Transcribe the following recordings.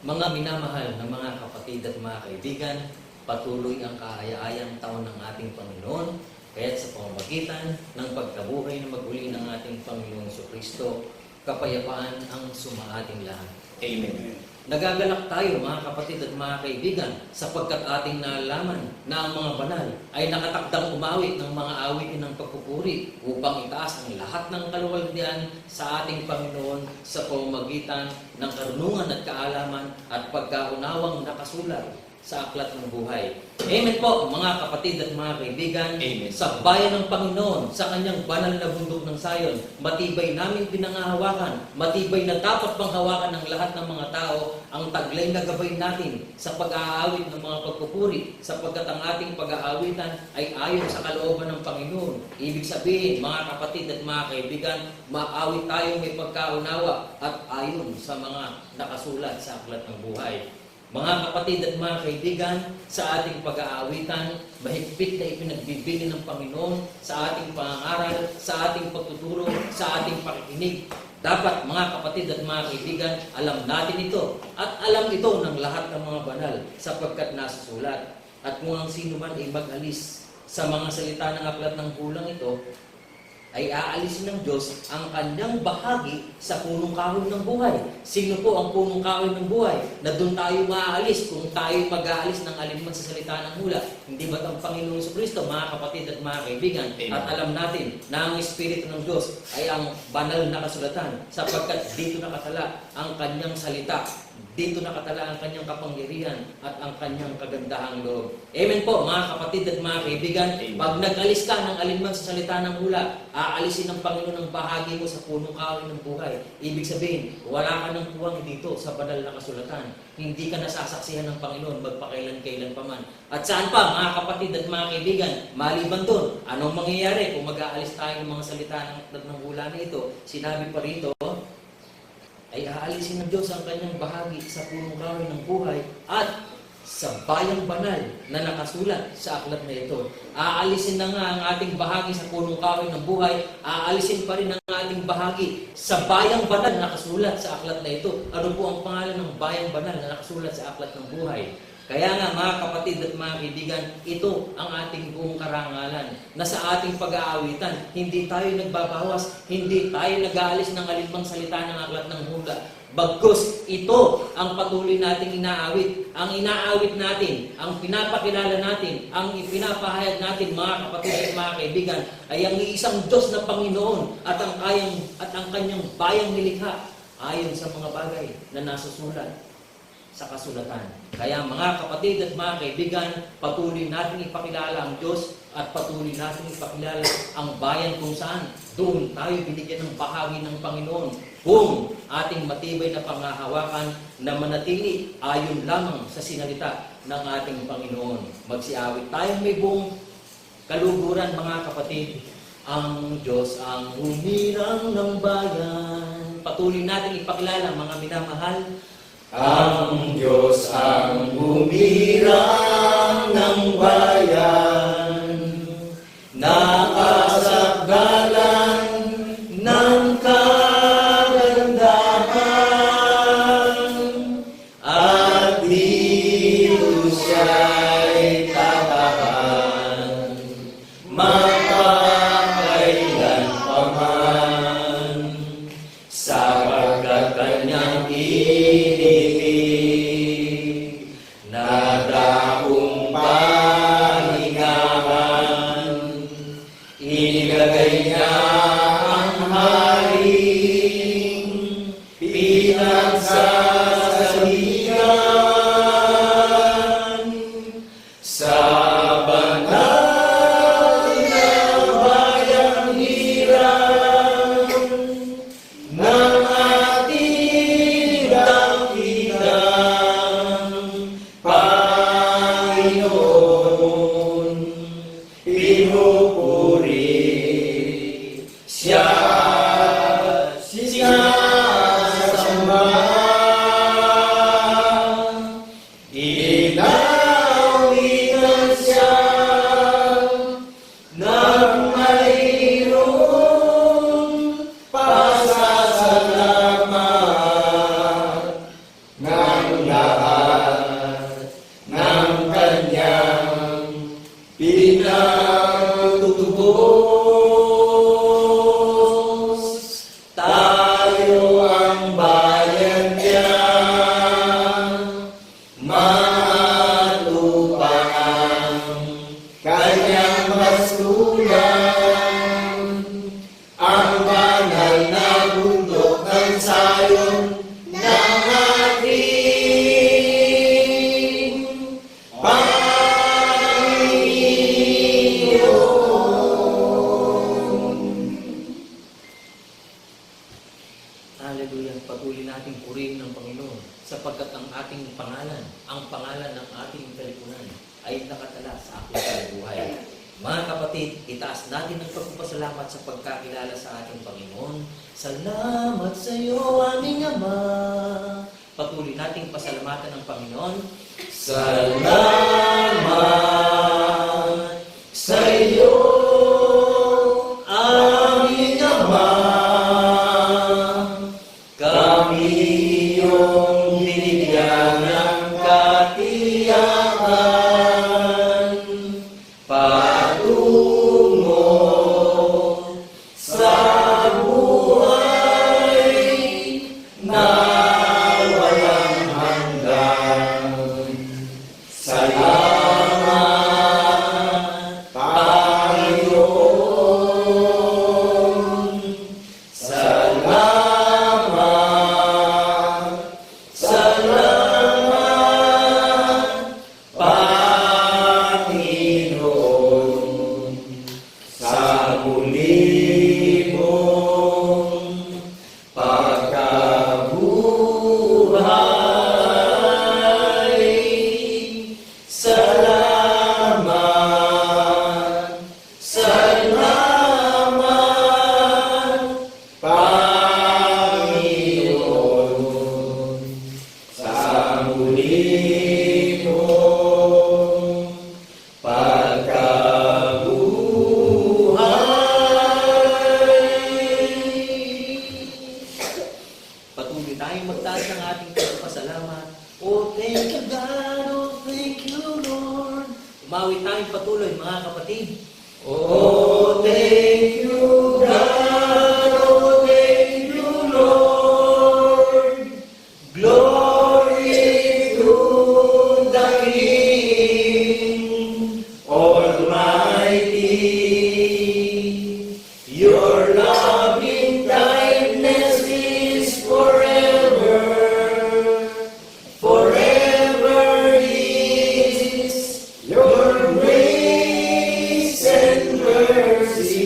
Mga minamahal na mga kapatid at mga kaibigan, patuloy ang kaaya-ayang taon ng ating Panginoon, kaya't sa pamamagitan ng pagkabuhay na maguli ng ating Panginoong Jesucristo, kapayapaan ang sumaating lahat. Amen. Nagagalak tayo mga kapatid at mga kaibigan sapagkat ating nalaman na ang mga banal ay nakatakdang umawit ng mga awitin ng pagpupuri upang itaas ang lahat ng kaluwalhatian sa ating Panginoon sa pamamagitan ng karunungan at kaalaman at pagkaunawang nakasulat sa aklat ng buhay. Amen po mga kapatid at mga kaibigan. Amen. Sa bayan ng Panginoon, sa kanyang banal na bundok ng Sayon, matibay namin pinangahawakan, matibay na dapat bang hawakan ng lahat ng mga tao ang taglay na gabay natin sa pag-aawit ng mga pagpupuri, sapagkat ang ating pag-aawitan ay ayon sa kalooban ng Panginoon. Ibig sabihin, mga kapatid at mga kaibigan, maawit tayo may pagkaunawa at ayon sa mga nakasulat sa aklat ng buhay. Mga kapatid at mga kaibigan, sa ating pag-aawitan, mahigpit na ipinagbibili ng Panginoon sa ating pangangaral, sa ating pagtuturo, sa ating pakikinig. Dapat mga kapatid at mga kaibigan, alam natin ito at alam ito ng lahat ng mga banal sapagkat nasusulat. At kung ang sino man ay mag-alis sa mga salita ng aklat ng hulang ito, ay aalisin ng Diyos ang kanyang bahagi sa punong kahoy ng buhay. Sino po ang punong kahoy ng buhay? Na doon tayo maaalis kung tayo mag-aalis ng alinman sa salita ng hula. Hindi ba't ang Panginoong Jesucristo, mga kapatid at mga kaibigan? Amen. At alam natin na ang Espiritu ng Diyos ay ang banal na kasulatan sapagkat dito nakatala ang kanyang salita. Dito nakatala ang kanyang kapangyarihan at ang kanyang kagandahang loob. Amen po, mga kapatid at mga kaibigan. Amen. Pag nag-alis ka ng alinman sa salita ng hula, aalisin ng Panginoon ang bahagi mo sa punong kahoy ng buhay. Ibig sabihin, wala ka ng puwang dito sa banal na kasulatan. Hindi ka nasasaksihan ng Panginoon magpakailan-kailan pa man. At saan pa, mga kapatid at mga kaibigan, maliban doon, anong mangyayari kung mag-aalis tayo ng mga salita ng hula na ito? Sinabi pa rito, ay aalisin ng Diyos ang kanyang bahagi sa punong kahoy ng buhay at sa bayang banal na nakasulat sa aklat na ito. Aalisin na nga ang ating bahagi sa punong kahoy ng buhay, aalisin pa rin ang ating bahagi sa bayang banal na nakasulat sa aklat na ito. Ano po ang pangalan ng bayang banal na nakasulat sa aklat ng buhay? Kaya nga mga kapatid at mga kaibigan, ito ang ating buong karangalan na sa ating pag-aawitan, hindi tayo nagbabawas, hindi tayo nag-aalis ng alinmang salita ng aklat ng hula. Bagkus ito ang patuloy nating inaawit. Ang inaawit natin, ang pinapakilala natin, ang ipinapahayag natin mga kapatid at mga kaibigan ay ang iisang Diyos na Panginoon at ang kanyang bayang nilikha ayon sa mga bagay na nasusulat sa kasulatan. Kaya mga kapatid at mga kaibigan, patuloy natin ipakilala ang Diyos at patuloy natin ipakilala ang bayan kung saan doon tayo binigyan ng bahagi ng Panginoon kung ating matibay na panghahawakan na manatili ayon lamang sa sinalita ng ating Panginoon. Magsiawit tayong may buong kaluguran mga kapatid. Ang Diyos ang humirang ng bayan. Patuloy natin ipakilala mga minamahal. Ang Diyos ang humirang ng bayan, nakasagalan ng kagandahan, at dito siya'y tatahan, magpakailan pa man, sapagkat kanyang Hallelujah. Patuloy nating purihin ng Panginoon sapagkat ang ating pangalan, ang pangalan ng ating kalipunan ay nakatala sa aklat ng buhay. Mga kapatid, itaas natin ang pagpapasalamat sa pagkakilala sa ating Panginoon. Salamat sa iyo, aming Ama. Patuloy nating pasalamatan ng Panginoon. Salamat sa iyo, aming Ama. Kami iyong binigyan ng katiyakan patungo sa buhay na walang hanggan. Salamat, Panginoon. Salamat, salamat, Panginoon. Sa muli mong pagkabuhay. Salamat, salamat, Panginoon. Sa muli mong pagkabuhay. Patuloy tayong magtaas ng ating pagpapasalamat. Oh, thank you God. Oh, thank you Lord. Umawi tayong patuloy mga kapatid. Oh, thank you, God. Oh, thank you, Lord. Glory to the King Almighty. Your loving kindness is forever. Forever is your grace and mercy.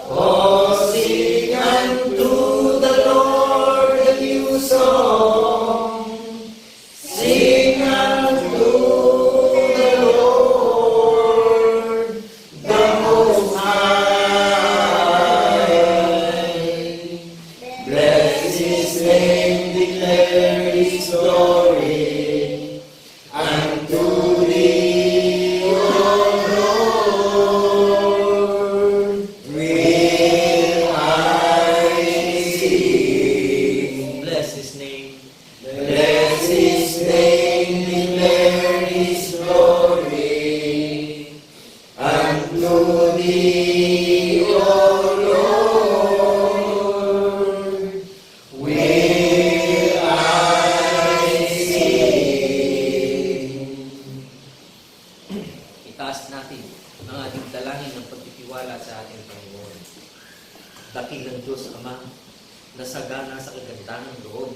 Oh, sing unto the Lord a new song. Sing unto the Lord the Most High. Bless His name, declare His glory unto thee, O Lord, will I sing. Bless His name. Bless His name, declare His glory unto thee, O Lord, will I sing. Itaas natin ang ating dalangin ng pagtitiwala sa ating Panginoon. Dakilang Diyos Ama, nasagana sa kagandahan ng loob.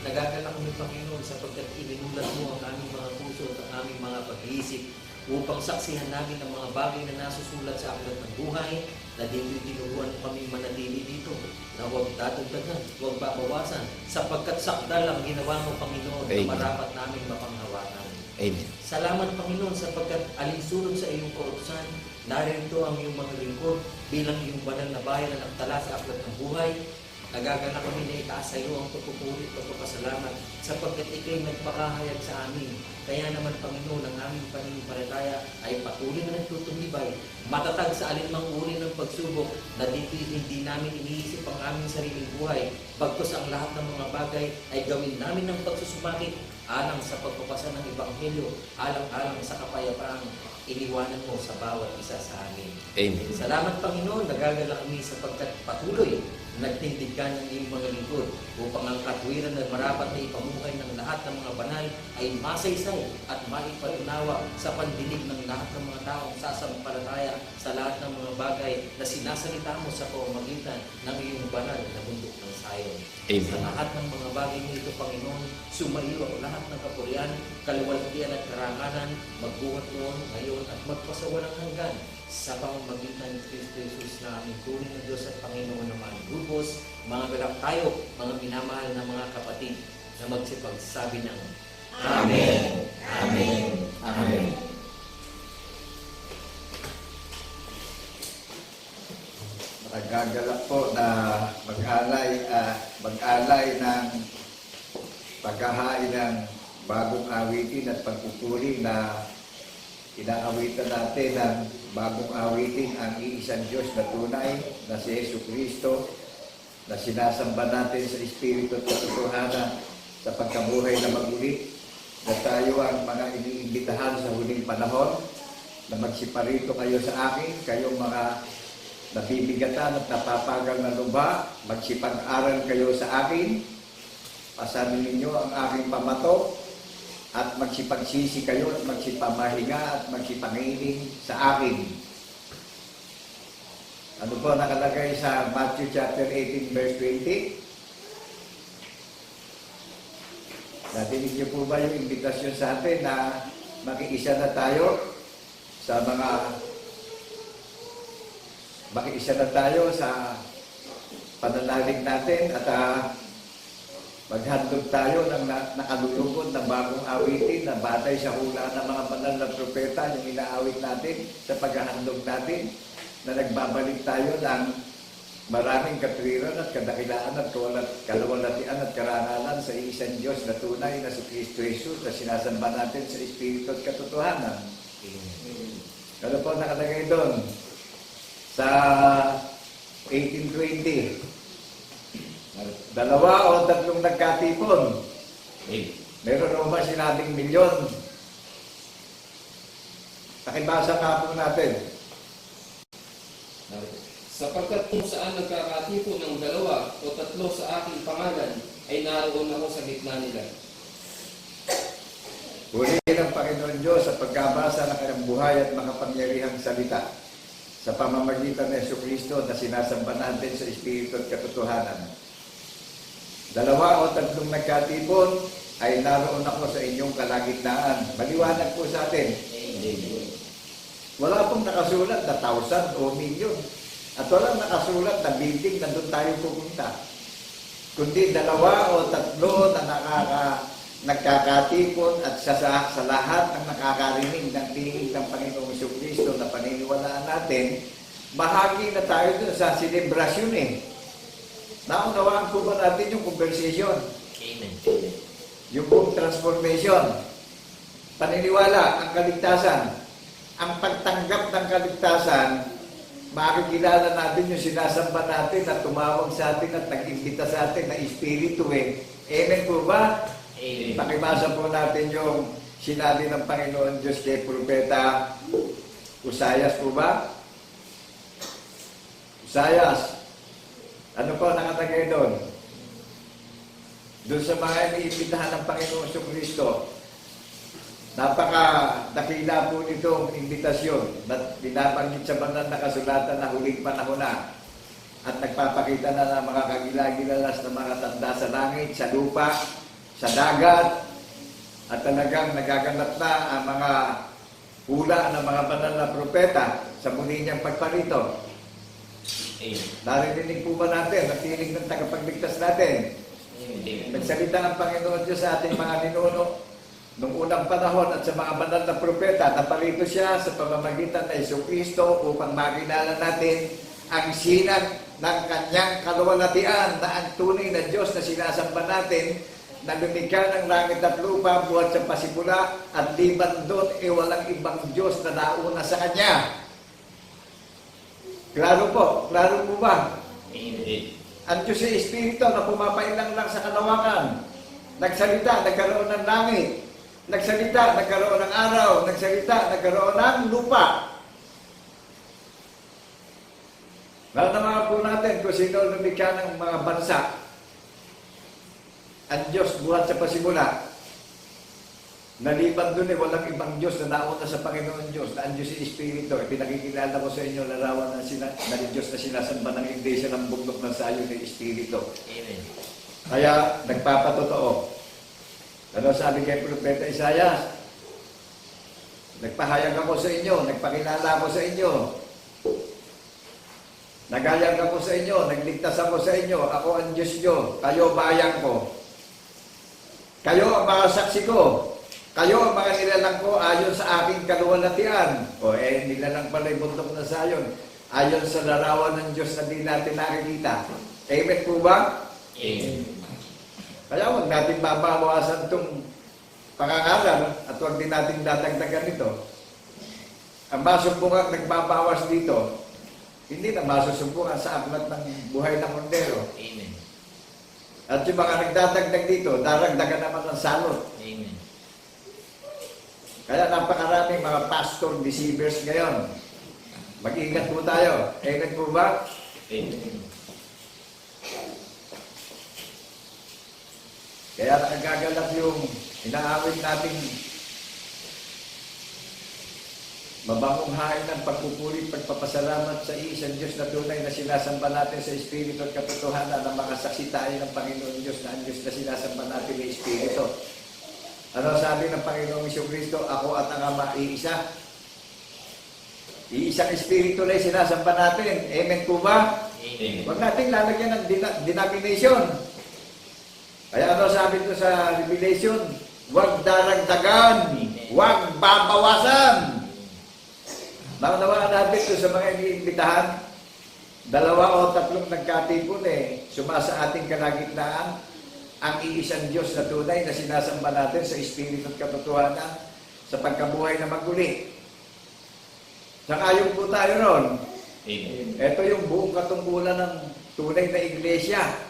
Nagagalak kami, Panginoon, sapagkat ininulat mo ang aming mga puso at ang aming mga pag-iisip upang saksihan namin ang mga bagay na nasusulat sa aklat ng buhay na tinuruan mo kami manatili dito na huwag dadagdagan, huwag babawasan sapagkat sakdal ang ginawa mo, Panginoon, na Amen. marapat namin mapanghawakan. Amen. Salamat, Panginoon, sapagkat alinsunod sa iyong kautusan, narito ang iyong mga lingkod bilang iyong banal na bayan na nagtala sa aklat ng buhay. Nagagalak kami na itaas sa iyo ang pagpupuri at pagpapasalamat sapagkat ikay nagpakahayag sa amin. Kaya naman, Panginoon, ang aming pananampalataya ay patuloy na nagtutumibay, matatag sa alinmang uri ng pagsubok na hindi namin iniisip ang aming sariling buhay. Bagkus ang lahat ng mga bagay ay gawin namin ng pagsusumakit alang sa pagpapasa ng Ebanghelyo, alang-alang sa kapayapaang iniwanan mo sa bawat isa sa amin. Amen. Salamat, Panginoon, nagagalak kami sapagkat patuloy nagtindig ka ng iyong mga lingkod upang ang katwiran na marapat na ipamuhay ng lahat ng mga banal ay masaysay at maipalunawa sa pandinig ng lahat ng mga taong sasampalataya sa lahat ng mga bagay na sinasalita mo sa pamamagitan ng iyong banal na bundok ng Sayon. Amen. Sa lahat ng mga bagay mo ito, Panginoon, sumaiyo ang lahat ng kapurian, kaluwalhatian at karangalan, magbuhat noon, ngayon at magpasawalang hanggan sa pamamagitan ni Kristo Jesus na aming tunay na Diyos at Panginoon naman. Grupo Marcos, mga galak tayo, mga minamahal na mga kapatid, na magsipagsabi ng Amen. Amen. Amen. Nagagalak po na mag-alay ng paghahain ng bagong awitin at pagpupuri na inaawitan natin ng bagong awitin ang iisang Diyos na tunay na si Yesu Kristo, na sinasamba natin sa Espiritu at katotohanan sa pagkabuhay na maguli, na tayo ang mga iniimbitahan sa huling panahon na magsiparito kayo sa akin, kayong mga nabibigatan at napapagal na lubha, magsipag-aral kayo sa akin, pasanin ninyo ang aking pamato, at magsipagsisi kayo at magsipamahinga at magsipangiling sa akin. Ano po nakalagay sa Matthew chapter 18 verse 20? Nadinig niyo po ba yung imbitasyon sa atin na makiisa na tayo sa pananalig natin at maghandog tayo ng nakalulugod na bagong awitin na batay sa hula ng mga banal na propeta, yung inaawit natin sa paghahandog natin, na nagbabalik tayo ng maraming katwiran at kadakilaan at kaluwalhatian at karangalan sa isang Diyos na tunay na si Kristo Jesus na sinasamba natin sa Espiritu at katotohanan. Ano po nakalagay doon? Sa 18:20, 2 o 3 nagkatipon. Meron o ba sinabing milyon? Pakibasa nga po natin. Sapagkat kung saan nagkakatipon ng 2 o 3 sa aking pangalan, ay naroon ako sa gitna nila. Purihin ang Panginoon Diyos sa pagkabasa ng kanyang buhay at makapangyarihang salita sa pamamagitan ng Yesu Kristo na sinasamba natin sa Espiritu at katotohanan. 2 o 3 nagkatipon ay naroon ako sa inyong kalagitnaan. Maliwanag po sa atin. Wala pong nakasulat na 1,000 o milyon. At walang nakasulat na building na doon tayo pupunta. Kundi 2 o 3 na nagkakatipon at sa lahat ng nakakarinig ng tinig ng Panginoong Jesucristo na paniniwalaan natin, bahagi na tayo doon sa selebrasyon eh. Naunawaan po ba natin yung conversation? Amen. Yung buong transformation. Paniniwala, ang kaligtasan. Ang pagtanggap ng kaligtasan, makikilala natin yung sinasamba natin na tumawag sa atin at nag-imbita sa atin na Espiritu eh. Amen po ba? Amen. Pakibasa po natin yung sinabi ng Panginoon Diyos kay Propeta Usayas po ba? Usayas. Ano po nakatagay doon? Doon sa mga iniimbitahan ng Panginoon Jesucristo, napaka-dakila po nitong imbitasyon na binabanggit sa banal na kasulatan na huling panahon na at nagpapakita na ng mga kagilagilalas na mga tanda sa langit, sa lupa, sa dagat, at talagang nagaganap na ang mga hula ng mga banal na propeta sa muli niyang pagparito. Narinig po ba natin ang tinig ng tagapagligtas natin? Nagsalita ang Panginoon Diyos sa ating mga ninuno noong unang panahon at sa mga banal na propeta, naparito siya sa pamamagitan ng Jesucristo upang makilala natin ang sinag ng kanyang kaluwalhatian na ang tunay na Diyos na sinasamba natin, na lumikha ng langit at lupa, buhat sa pasimula, at liban doon walang ibang Diyos na nauna sa Kanya. Klaro po ba? Ang Diyos ay Espiritu na pumapailang lang sa kalawakan. Nagsalita, nagkaroon ng langit. Nagsalita, nagkaroon ng araw. Nagsalita, nagkaroon ng lupa. Nalalaman po natin kung sino lumikha ng mga bansa. Ang Diyos buhat sa pasimula. Naliban doon walang ibang Diyos na nauna sa Panginoon Diyos, na ang Diyos ay Espiritu. Pinakikilala ko sa inyo larawan ng Diyos na sinasamba ng iglesia ng bundok ng sayo ng Espiritu. Amen. Kaya nagpapatotoo. Ano sabi kay Propeta Isaias? Nagpahayag ako sa inyo, nagpakilala ako sa inyo. Nagayang ako sa inyo, nagligtas ako sa inyo, ako ang Diyos nyo, kayo bayan ko. Kayo ang mga saksi ko. Kayo ang mga nilalang ko ayon sa aking kaluwalhatian. Nilalang pala yung bundok na Sayon. Ayon sa larawan ng Diyos na di natin nakikita. Amen po ba? Amen. Kaya huwag natin babawasan itong pangangaral at huwag din natin dadagdagan ito. Ang masumbungan nagbabawas dito, hindi na masusumbungan sa aklat ng buhay ng mundero. Amen. At yung mga nagdadagdag dito, daragdagan naman ng salot. Amen. Kaya napakaraming mga pastor deceivers ngayon. Mag-ingat po tayo. Amen po ba? Amen. Kaya nakagagalak yung inaawit nating mabangong hain ng pagpupuri, pagpapasalamat sa isang Diyos na tunay na sinasamba natin sa Espiritu at katotohanan ng mga saksi tayo ng Panginoon Diyos na ang Diyos na sinasamba natin ng Espiritu. Ano sabi ng Panginoong Jesucristo? Ako at ang Ama, iisa. Iisang Espiritu na sinasamba natin. Amen po ba? Amen. Huwag natin lalagyan ng denomination. Kaya ano sabi ito sa Revelation? Huwag daragdagan, huwag babawasan. Naunawaan natin ito sa mga iniimbitahan. 2 o 3 nagkatipon sumasa ating kalagitnaan ang iisang Diyos na tunay na sinasamba natin sa Espiritu at katotohanan sa pagkabuhay na maguli. Sangayon po tayo ron. Amen. Ito yung buong katungkulan ng tunay na iglesia.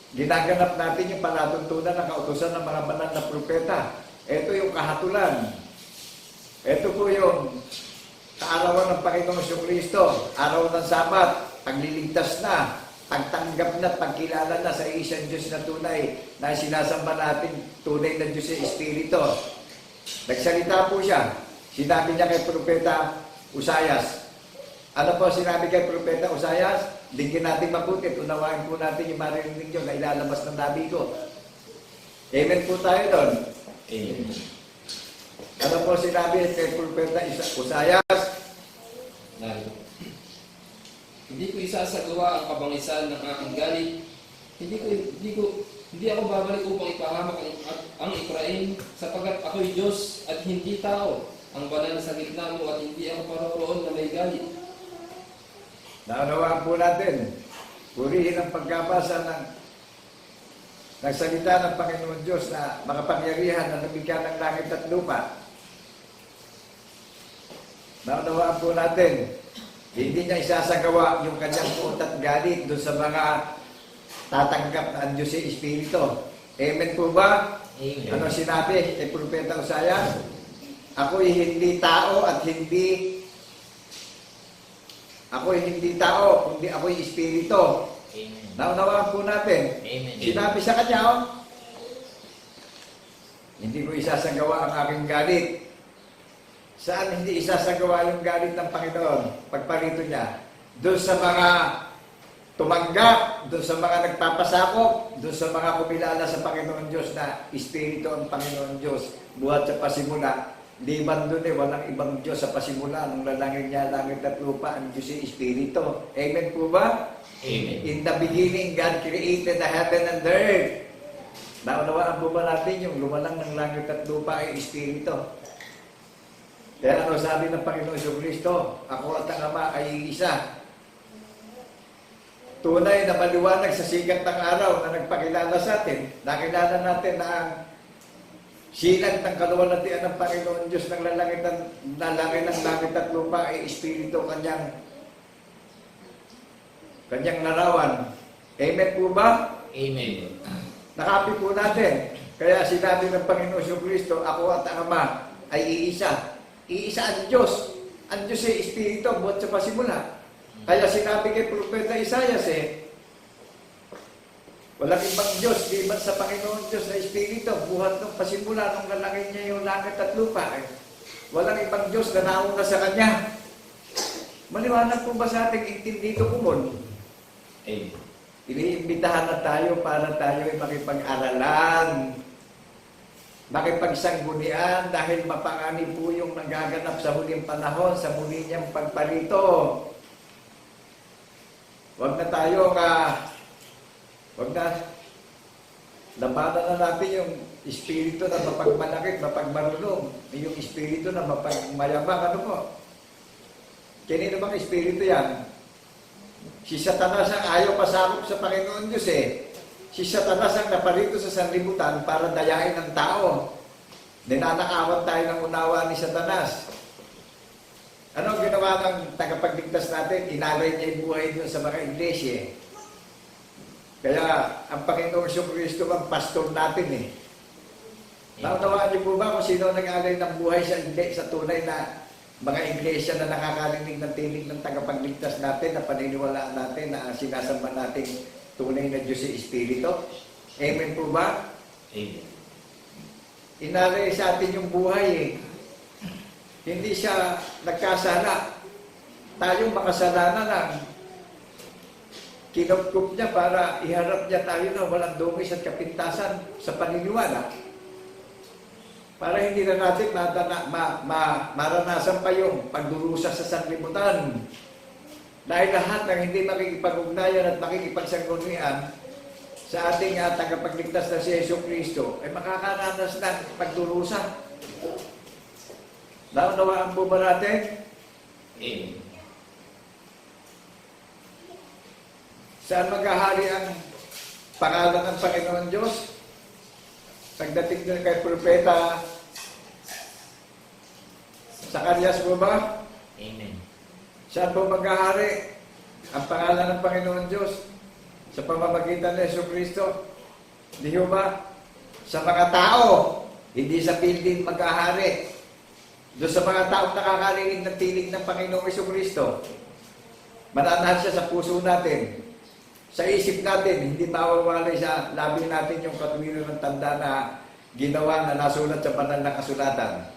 Ginaganap natin yung palatuntunan ng kautusan ng mga banal na propeta. Ito yung kahatulan. Ito po yung kaarawan ng Panginoong Jesucristo, araw ng Sabat, pagliligtas na, pagtanggap na, pagkilala na sa isang Diyos na tunay na sinasamba natin tunay na Diyos sa Espiritu. Nagsalita po siya. Sinabi niya kay Propeta Usayas. Ano po sinabi kay Propeta Usayas? Digyan natin mabuti. Unawain po natin yung maririnig nyo na ilalabas ng labi ko. Amen po tayo doon. Amen. Ano po sinabi kay Propeta Usayas? Narito. Hindi ko isasagawa ang kabangisan ng aking galit. Hindi ako babalik upang ipahamak ang Efraim, sapagat ako'y Diyos at hindi tao. Ang banal sa gitna mo at hindi ako paroroon na may galit. Naunawaan po natin. Purihin ang pagkabasa ng salita ng Panginoon Diyos na makapangyarihan na nabigyan ng langit at lupa. Naunawaan po natin. Hindi niya isasagawa yung kanyang puot at galit doon sa mga tatanggap na ang Diyos ay Espiritu. Amen po ba? Amen. Ano sinabi kay Propeta Usayas? Ako'y hindi tao at hindi tao, kundi ako'y Espiritu. Amen. Naunawaan po natin. Amen. Sinabi sa kanya, hindi ko isasagawa ang aking galit. Saan hindi isasagawa yung galit ng Panginoon? Pagparito niya. Doon sa mga tumanggap, doon sa mga nagpapasakop, doon sa mga kumilala sa Panginoon Diyos na Espiritu ang Panginoon Diyos. Buhat sa pasimula. Liban doon walang ibang Diyos sa pasimula. Nung lalangin niya, langit at lupa, ang Diyos ay Espiritu. Amen po ba? Amen. In the beginning, God created the heaven and the earth. Naunawaan po ba natin yung lumalang ng langit at lupa ay Espiritu? Kaya ano sabi ng Panginoon Jesucristo? Ako at ang Ama ay isa. Tunay na maliwanag sa sikat ng araw na nagpakilala sa atin. Nakilala natin na ang silang ng kaluwalhatian ng Panginoon Diyos ng lalangit ng langit at lupa ay Espiritu kanyang larawan. Amen po ba? Amen. Nakapi po natin. Kaya sinabi ng Panginoon Jesucristo, ako at ang Ama ay iisa. Iisa ang Diyos. Ang Diyos ay Espiritu buhat sa pasimula. Kaya sinabi kay Propeta Isaias walang ibang Diyos, di man sa Panginoon Diyos na Espiritu, buhat ng pasimula nung lalangin niya yung langit at lupa. Walang ibang Diyos na nauna sa Kanya. Maliwanag po ba sa ating intindi ito kumon? Amen. Iniimbitahan na tayo para tayo ay makipag-aralan, makipagsanggunian dahil mapangani po yung nagaganap sa huling panahon, sa muli niyang pagparito. Huwag na tayo huwag na labanan na natin yung espiritu na mapagmalakit, mapagmarunong, yung espiritu na mapagmayabang. Ano po? Kanino bang espiritu yan? Si Satanas ang ayaw pasakop sa Panginoon Diyos eh. Si Satanas ang naparito sa sanlibutan para dayain ang tao. Ninanakawan tayo ng unawa ni Satanas. Ano ang ginawa ng tagapagligtas natin? Inalay niya yung buhay niyo sa mga iglesia. Kaya ang Panginoong Kristo ang pastor natin eh. Naunawaan niyo po ba kung sino nag-alay ng buhay sa tunay na mga iglesia na nakakarinig ng tinig ng tagapagligtas natin, na paniniwalaan natin, na sinasamba natin tunay na Diyos si Espiritu? Amen po ba? Amen. Inalay sa atin yung buhay eh. Hindi siya nagkasala. Tayong makasalanan lang. Kinupkup niya para iharap niya tayo na walang dungis at kapintasan sa paniniwala. Para hindi na natin maranasan pa yung pagdurusa sa sanlibutan. Dahil lahat ng hindi makikipag-ugnayan at makikipagsanggunian sa ating tagapagligtas na si Yesu Kristo ay makakaranas ng pagdurusa. Naunawaan po ba natin? Amen. Saan maghahari ang pangalan ng Panginoon Diyos? Pagdating din kay Propeta Zacarias po ba? Amen. Saan po maghahari ang pangalan ng Panginoon Diyos? Sa pamamagitan ng Yesu Kristo? Di ba? Sa mga tao, hindi sa building maghahari. Doon sa mga taong nakakarinig ng tinig ng Panginoong Yesu Kristo. Mananahan siya sa puso natin. Sa isip natin, hindi mawawalay sa labi natin yung katwiran ng tanda na ginawa na nasulat sa banal na kasulatan.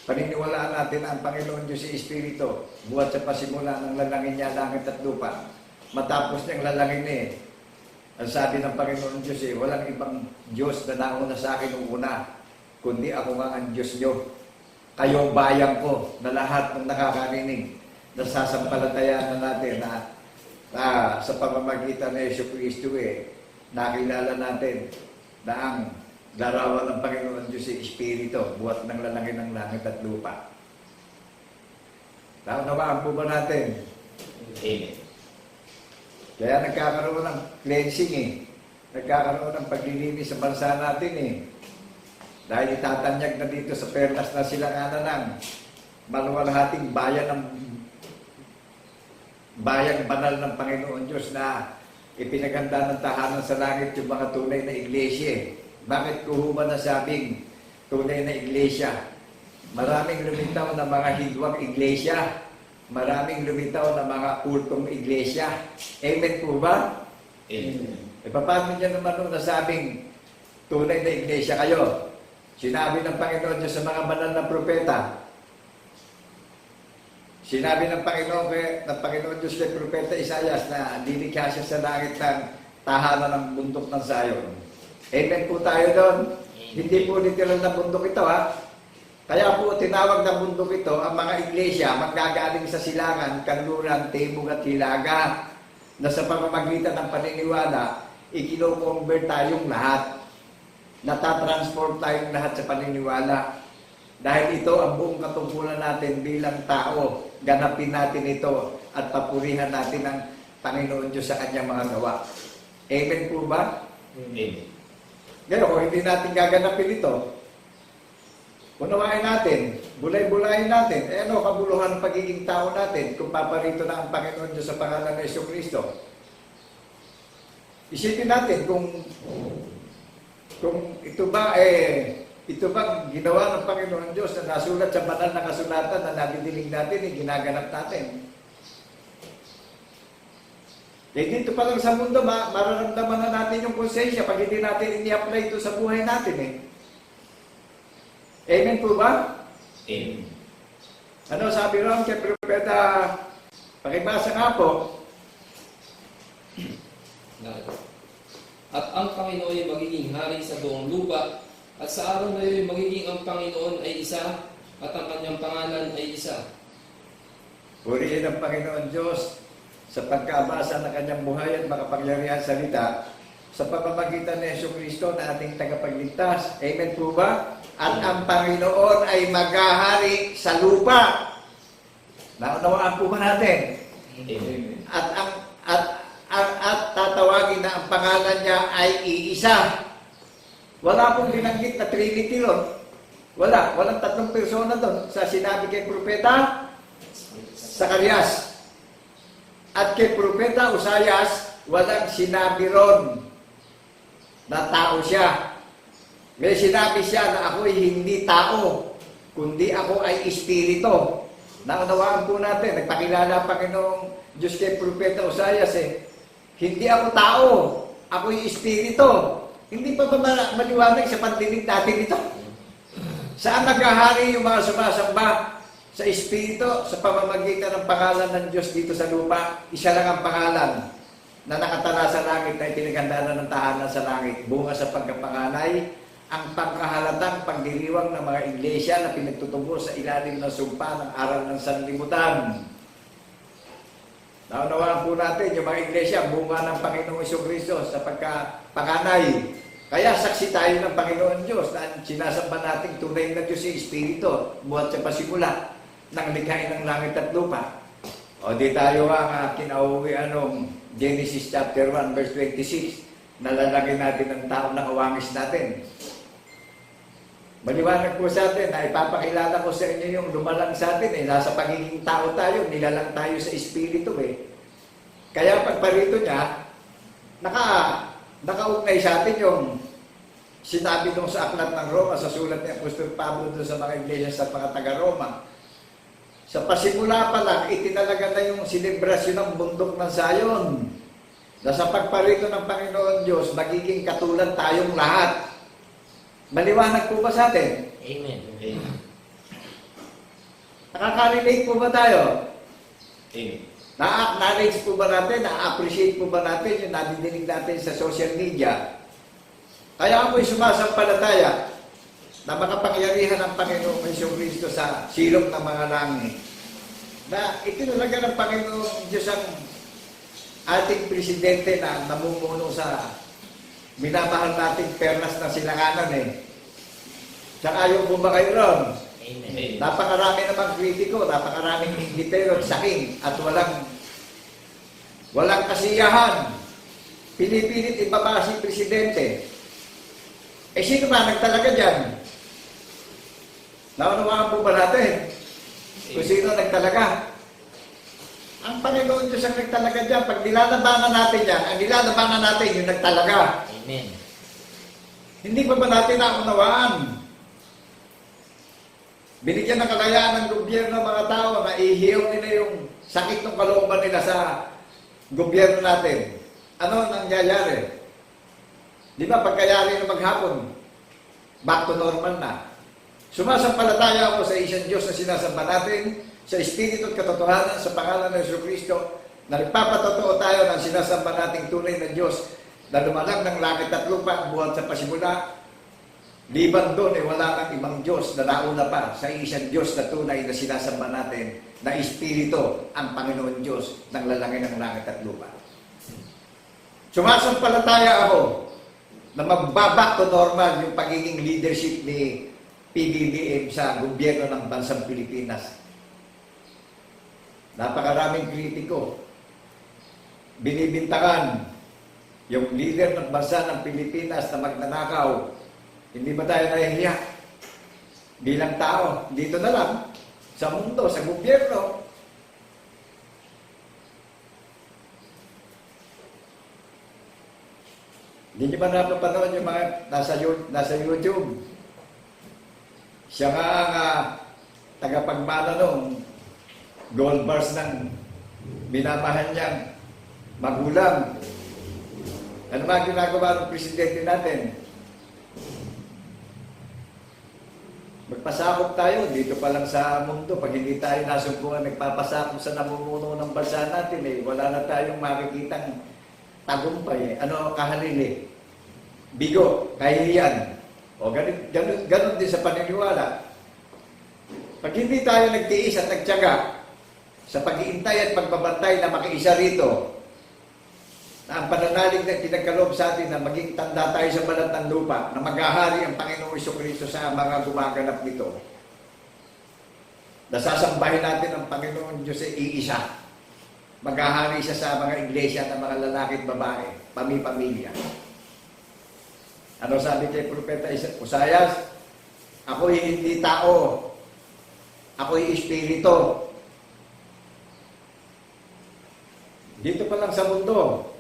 Paniniwalaan natin ang Panginoon Diyos si Espiritu, buhat sa pasimula ng lalangin niya, langit at lupa. Matapos niyang lalangin ang sabi ng Panginoon Diyos walang ibang Diyos na nauna sa akin una, kundi ako nga ang Diyos niyo. Kayo bayan ko na lahat ng nakakarinig, nasasampalatayaan na natin na sa pamamagitan ng Yesu Kristo nakilala natin na ang larawan ng Panginoon Diyos si Espiritu, buhat ng lalangin ng langit at lupa. Naunawaan po ba natin? Amen. Kaya nagkakaroon ng cleansing nagkakaroon ng paglilinis sa bansa natin Dahil itatanyag na dito sa perlas na silanganan ng maluwalhating bayang banal ng Panginoon Diyos na ipinaganda ng tahanan sa langit yung mga tunay na iglesia. Bakit ko ba nasabing tunay na iglesia? Maraming lumitaw na mga hidwang iglesia. Maraming lumitaw na mga kultong iglesia. Amen po ba? Amen. Paano niya naman nung nasabing tunay na iglesia kayo? Sinabi ng Panginoon Diyos sa mga banal na propeta. Sinabi ng Panginoon Diyos kay Propeta Isaias na lilikha siya sa langit ng tahanan ng bundok ng Zion. Amen po tayo doon. Hindi po literal na bundok ito Kaya po tinawag na bundok ito ang mga iglesia manggagaling sa silangan, kanluran, timog at hilaga na sa pamamagitan ng paniniwala, ikino-convert tayong lahat. Natatransform tayong lahat sa paniniwala. Dahil ito ang buong katungkulan natin bilang tao. Ganapin natin ito at papurihan natin ang Panginoon Diyos sa kanyang mga gawa. Amen po ba? Amen. Ngayon, kung hindi natin gaganapin ito, unawain natin, bulay-bulayin natin, ano kabuluhan ng pagiging tao natin kung paparito na ang Panginoon Diyos sa pangalan ng Yesu Kristo? Isipin natin kung ito ba ginawa ng Panginoon Diyos na nasulat sa banal na kasulatan na nabidilig natin, ginaganap natin. Dito pa lang sa mundo, mararamdaman na natin yung konsensya pag hindi natin ini-apply ito sa buhay natin Amen po ba? Amen. Ano sabi ron kay Propeta? Pakibasa nga po. At ang Panginoon ay magiging hari sa buong lupa, at sa araw na iyon magiging ang Panginoon ay isa, at ang kanyang pangalan ay isa. Purihin ang Panginoon Diyos sa pagkabasa ng kanyang buhay at makapangyarihan salita sa pamamagitan ni Jesucristo na ating tagapagligtas. Amen po ba? At ang Panginoon ay maghahari sa lupa. Naunawaan po ba natin? Amen. At tatawagin na ang pangalan niya ay iisa. Wala pong binanggit na Trinity Lord. Walang tatlong persona doon sa sinabi kay Propeta Zacarias. At kay Propeta Usayas, walang sinabi ron na tao siya. May sinabi siya na ako'y hindi tao, kundi ako ay espiritu. Naunawaan po natin, nagpakilala Panginoong Diyos kay Propeta Usayas hindi ako tao, ako'y espiritu. Hindi pa ba maliwanag sa pandinig natin ito? Saan naghahari yung mga sumasamba? Sa espiritu, sa pamamagitan ng pangalan ng Diyos dito sa lupa. Isa lang ang pangalan na nakatala sa langit na itinagandaan ng tahanan sa langit. Bunga sa pagkapanganay, ang pangkahalatang pagdiriwang ng mga iglesia na pinagtutubo sa ilalim ng sumpa ng aral ng sanlibutan. Naunawaan po natin yung mga iglesia, bunga ng Panginoong Jesucristo sa pagkapanganay. Kaya saksi tayo ng Panginoon Diyos na sinasamba nating tunay na Diyos si Espiritu buhat sa pasimula ng likhain ng langit at lupa. O di tayo ang kinauwi Genesis chapter 1 verse 26, nalalagay natin ang tao na kawangis natin. Maliwanag po sa atin na ipapakilala ko sa inyo yung lumalang sa atin nasa pagiging tao tayo, nilalang tayo sa Espiritu Kaya pagparito niya, nakaugnay sa atin yung sinabi nung sa aklat ng Roma, sa sulat ni Apostol Pablo doon sa mga iglesia sa mga taga-Roma. Sa pasimula pa lang, itinalaga na yung selebrasyon ng bundok ng Zion. Na sa pagparito ng Panginoon Diyos, magiging katulad tayong lahat. Maliwanag po ba sa atin? Amen. Amen. Nakaka-relate po ba tayo? Amen. Na-acknowledge po ba natin? Na-appreciate po ba natin yung nadidinig natin sa social media? Kaya ako'y sumasampalataya na makapangyarihan ng Panginoong Jesucristo sa silong ng mga langit. Na itinalaga ng Panginoong Diyos ang ating presidente na namumuno sa minamahal nating perlas na silanganan Tsaka yung ba kayo ron? Amen. Napakarami namang kritiko, napakaraming indipero at saking at walang kasiyahan. Pinipilit ibaba si presidente. Sino ba nagtalaga dyan? Naunawaan po ba natin? Kung sino nagtalaga? Ang Panginoon Diyos ang nagtalaga dyan. Pag nilalabanan natin yan, ang nilalabanan natin yung nagtalaga. Amen. Hindi pa ba natin naunawaan? Binigyan ng kalayaan ng gobyerno ng mga tao na ihiyaw nila yung sakit ng kalooban nila sa gobyerno natin. Ano ang nangyayari? Di ba pagkayari na maghapon, back to normal na. Sumasampalataya ako sa isang Diyos na sinasamba natin, sa Espiritu at katotohanan, sa pangalan ng Jesucristo, na nagpapatotoo tayo ng sinasamba nating tunay na Diyos na lumalang ng langit at lupa buhat sa pasimula. Liban doon wala kang ibang Diyos na nauna pa sa isang Diyos na tunay na sinasamba natin na Espiritu ang Panginoon Diyos ng lalangin ng langit at lupa. Sumasampalataya ako na magbabak to normal yung pagiging leadership ni PBBM sa gobyerno ng bansang Pilipinas. Napakaraming kritiko. Binibintangan yung leader ng bansa ng Pilipinas na magnanakaw. Hindi ba tayo nahihiya? Bilang tao, dito na lang, sa mundo, sa gobyerno. Hindi niyo ba napapanood yung mga nasa YouTube? Siya nga ang tagapagmana nung gold bars ng minamahal niyang magulang. Ano ba ginagawa ng presidente natin? Magpasakop tayo dito pa lang sa mundo. Pag hindi tayo nasumpungan, nagpapasakop sa namumuno ng bansa natin, wala na tayong makikitang tagumpay. Ano kahalili? Bigo, kahihiyan. O ganun din sa paniniwala. Pag hindi tayo nagtiis at nagtiyaga sa pag-iintay at pagbabantay na makiisa rito, na ang pananalig na pinagkaloob sa atin na maging tanda tayo sa balat ng lupa, na maghahari ang Panginoong Jesucristo sa mga gumaganap nito. Nasasambahin natin ang Panginoon Diyos ay iisa. Maghahari siya sa mga iglesia ng mga lalaki at babae, pami-pamilya. Ano sabi kay Propeta Usayas? Ako'y hindi tao, ako'y espiritu. Dito pa lang sa mundo,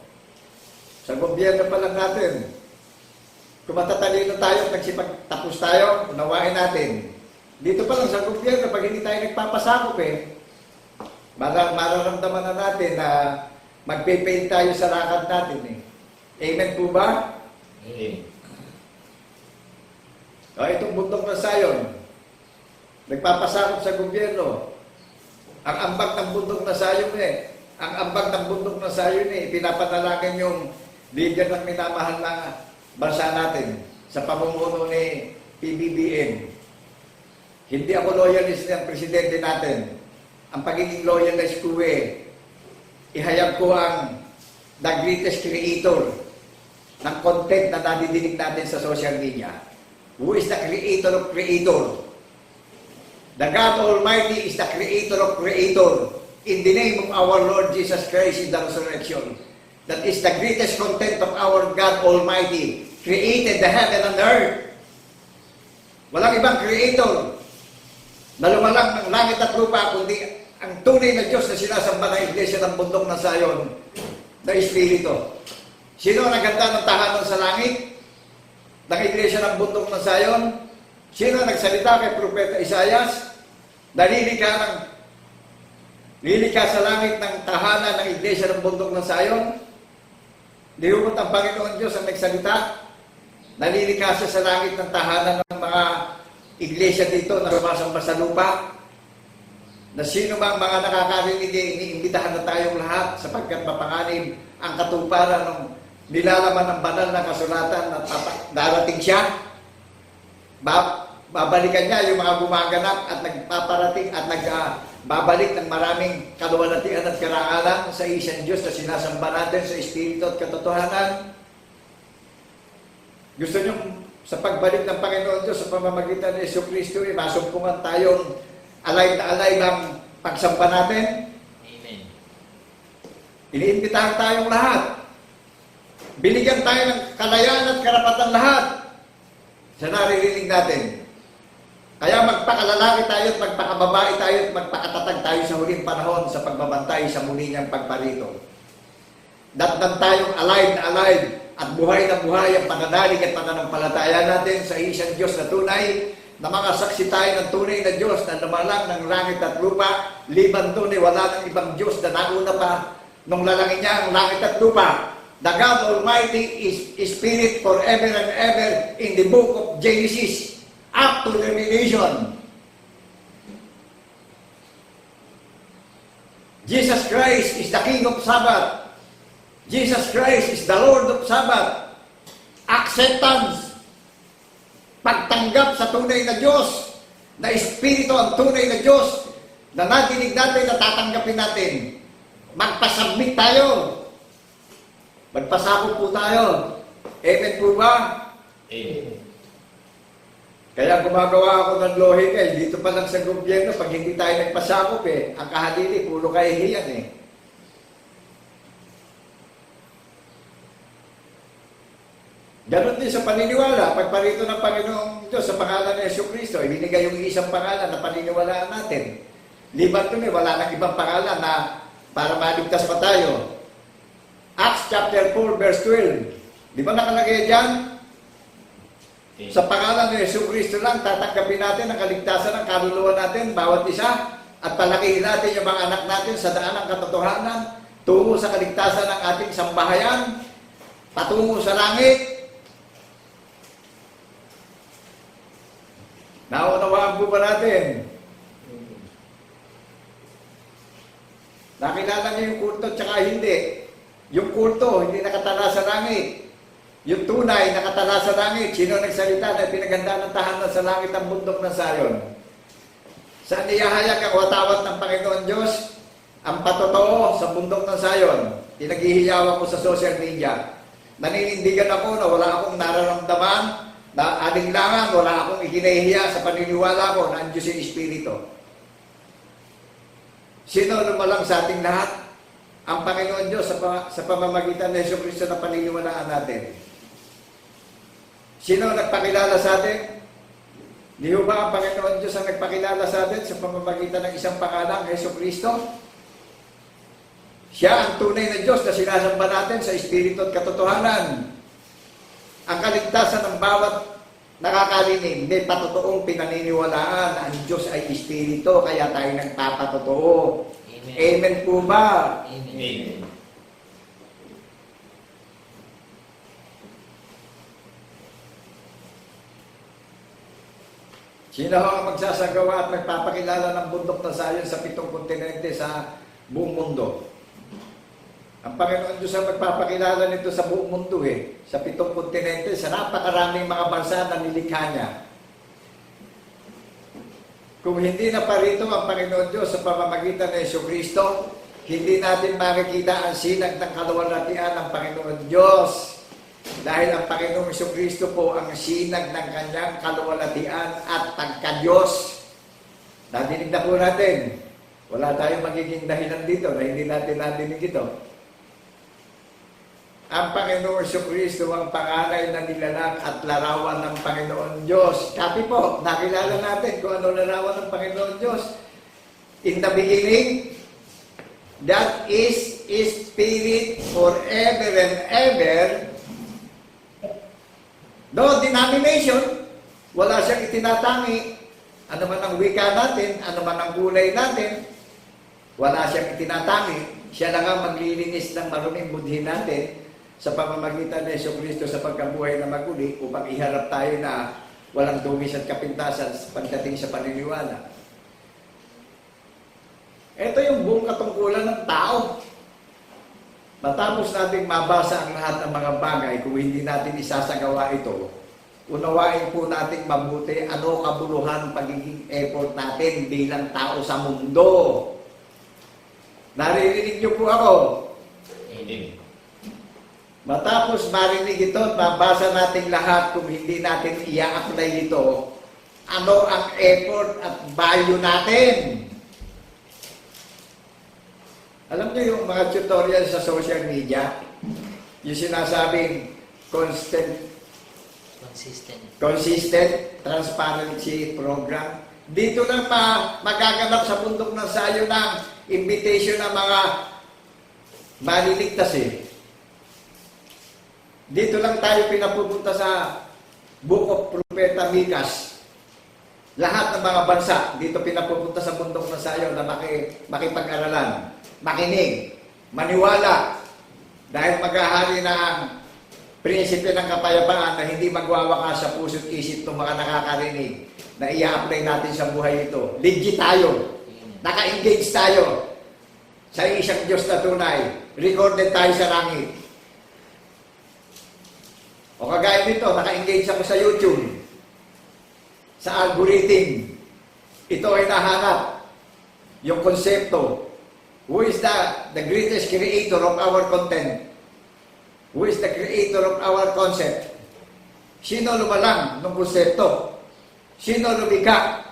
sa gobyerno pa lang natin, kung matatalino tayo at nagsipagtapos tayo, unawain natin. Dito pa lang sa gobyerno, pag hindi tayo nagpapasakop mararamdaman na natin na magpe-paint tayo sa lakad natin Amen po ba? Amen. O, itong bundok na Sayon, nagpapasakop sa gobyerno. Ang ambag ng bundok na Sayon ang ambag ng bundok na Sayon pinapanalangin yung leader ng minamahal na bansa natin sa pamumuno ni PBBM. Hindi ako loyalist ng presidente natin. Ang pagiging loyalist ko ihayag ko ang the greatest creator ng content na nadidinig natin sa social media. Who is the creator of creator? The God Almighty is the creator of creator. In the name of our Lord Jesus Christ in the resurrection. That is the greatest content of our God Almighty. Created the heaven and earth. Walang ibang creator na lumalang ng langit at lupa, kundi ang tunay na Diyos na sinasamba ng Iglesia ng Bundok na Sayon na Espiritu. Sino ang naganda ng tahanan sa langit? Ng Iglesia ng Bundok na Sayon? Sino ang nagsalita kay Propeta Isayas? Lilikha sa langit ng tahanan ng Iglesia ng Bundok ng Sayon? Lihumot ang Panginoon Diyos ang nagsalita? Nalilikha siya sa langit ng tahanan ng mga iglesia dito na sumasamba sa lupa? Na sino mang mga nakakarinig iniimbitahan na tayong lahat sapagkat mapanganib ang katuparan ng nilalaman ng banal na kasulatan na darating siya? Babalikan niya yung mga gumaganap at nagpaparating at nagbabalik ng maraming kaluwalhatian at karangalan sa isang Diyos na sinasamba natin sa Espiritu at katotohanan. Gusto niyo sa pagbalik ng Panginoon Diyos sa pamamagitan ni Jesucristo, masumpungan tayong alay na alay ng pagsamba natin? Amen. Iniimbitahan tayong lahat. Binigyan tayo ng kalayaan at karapatan lahat sa naririnig natin. Kaya magpakalalaki tayo at magpakababae tayo at magpakatatag tayo sa huling panahon sa pagbabantay sa muli niyang pagparito. Datnan tayong alive na alive at buhay na buhay ang pananalig at pananampalataya natin sa isang Diyos na tunay, na mga saksi tayo ng tunay na Diyos na lumalang ng langit at lupa. Liban doon wala ng ibang Diyos na nauna pa nung lalangin niya ang langit at lupa. The God Almighty is Spirit forever and ever in the book of Genesis up to Revelation. Jesus Christ is the King of Sabbath. Jesus Christ is the Lord of Sabbath. Acceptance. Pagtanggap sa tunay na Diyos, na Espiritu ang tunay na Diyos, na nadinig natin, na tatanggapin natin. Magpasubmit tayo. Magpasakop po tayo. Amen po ba? Amen. Kaya gumagawa ako ng lohe dito pa lang sa gobyerno, pag hindi tayo nagpasakop ang kahalili, puro kahihiyan Ganon din sa paniniwala. Pagparito ng Panginoong Diyos sa pangalan ni Jesucristo, ibinigay yung isang pangalan na paniniwalaan natin. Liban doon wala nang ibang pangalan na para maligtas pa tayo. Acts chapter 4 verse 12. Di ba nakalagay dyan? Sa pangalan ni Jesucristo lang, tatanggapin natin ang kaligtasan ng kaluluwa natin, bawat isa, at palakihin natin yung mga anak natin sa daan ng katotohanan, tungo sa kaligtasan ng ating sambahayan, patungo sa langit. Naunawaan po ba natin? Nakilala niyo yung kulto at saka hindi. Yung kulto, hindi nakatala sa langit. Yung tunay, nakatala sa langit. Sino nagsalita na pinaganda ng tahanan sa langit ang bundok ng Sayon? Saan iyahayag ang watawat ng Panginoon Diyos? Ang patotoo sa bundok ng Sayon, pinaghihiyawan ko sa social media. Naninindigan ako na wala akong nararamdaman, na alinlangan, wala akong ikinahihiya sa paniniwala ko na ang Diyos ay Espiritu. Sino lumalang sa ating lahat? Ang Panginoon Diyos sa pamamagitan ng Yesu Cristo na paniniwalaan natin. Sino nagpakilala sa atin? Di ba ang Panginoon Diyos ang nagpakilala sa atin sa pamamagitan ng isang pangalang, Yesu Cristo? Siya ang tunay na Diyos na sinasamba natin sa Espiritu at katotohanan. Ang kaligtasan ng bawat nakakarinig, may patotoong pinaniniwalaan na ang Diyos ay Espiritu, kaya tayo nagpapatotoo. Amen. Amen po ba? Amen. Sino ang magsasagawa at magpapakilala ng bundok ng Sayon sa 7 kontinente sa buong mundo? Ang Panginoon Diyos ang magpapakilala nito sa buong mundo sa 7 kontinente, sa napakaraming mga bansa na nilikha niya. Kung hindi na parito ang Panginoon Diyos sa pamamagitan ng Yesu Cristo, hindi natin makikita ang sinag ng kaluwalhatian ng Panginoon Diyos. Dahil ang Panginoong Yesu Cristo po ang sinag ng kanyang kaluwalhatian at pagka-Diyos. Nadinig na po natin. Wala tayong magiging dahilan dito na hindi natin nadinig ito. Ang Panginoong Yesu Cristo ang pangalan na nilalang at larawan ng Panginoon Diyos. Copy po, nakilala natin kung ano larawan ng Panginoon Diyos. In the beginning, that is Spirit forever and ever. No denomination, wala siyang itinatangi. Ano man ang wika natin, ano man ang gulay natin, wala siyang itinatangi. Siya lang ang maglilinis ng maruming budhin natin sa pamamagitan ng Yesu Cristo sa pagkabuhay na maguli upang iharap tayo na walang dungis at kapintasan pagdating sa paniniwala. Ito yung buong katungkulan ng tao. Matapos nating mabasa ang lahat ng mga bagay, kung hindi natin isasagawa ito, unawain po nating mabuti ano kabuluhan ng pagiging effort natin bilang tao sa mundo. Naririnig niyo po ako. Amen. Matapos marinig ito, mabasa nating lahat, kung hindi natin i-apply ito, ano ang effort at value natin. Alam niyo yung mga tutorial sa social media, yung sinasabing consistent transparency program. Dito lang magaganap sa bundok ng Sayon ng invitation ng mga maliligtas Dito lang tayo pinapupunta sa Book of Propeta Mikas. Lahat ng mga bansa, dito pinapupunta sa bundok ng Sayon na makipag-aralan. Makinig, maniwala, dahil maghahari na ang prinsipe ng kapayapaan na hindi magwawakas sa puso't isip ng mga nakakarinig na i-apply natin sa buhay ito. Legit tayo, naka-engage tayo sa isang Diyos na tunay, recorded tayo sa langit. O kagaya nito, naka-engage ako sa YouTube, sa algorithm. Ito ay nahanap, yung konsepto. Who is the greatest creator of our content? Who is the creator of our concept? Sino lumalang ng konsepto? Sino lumika?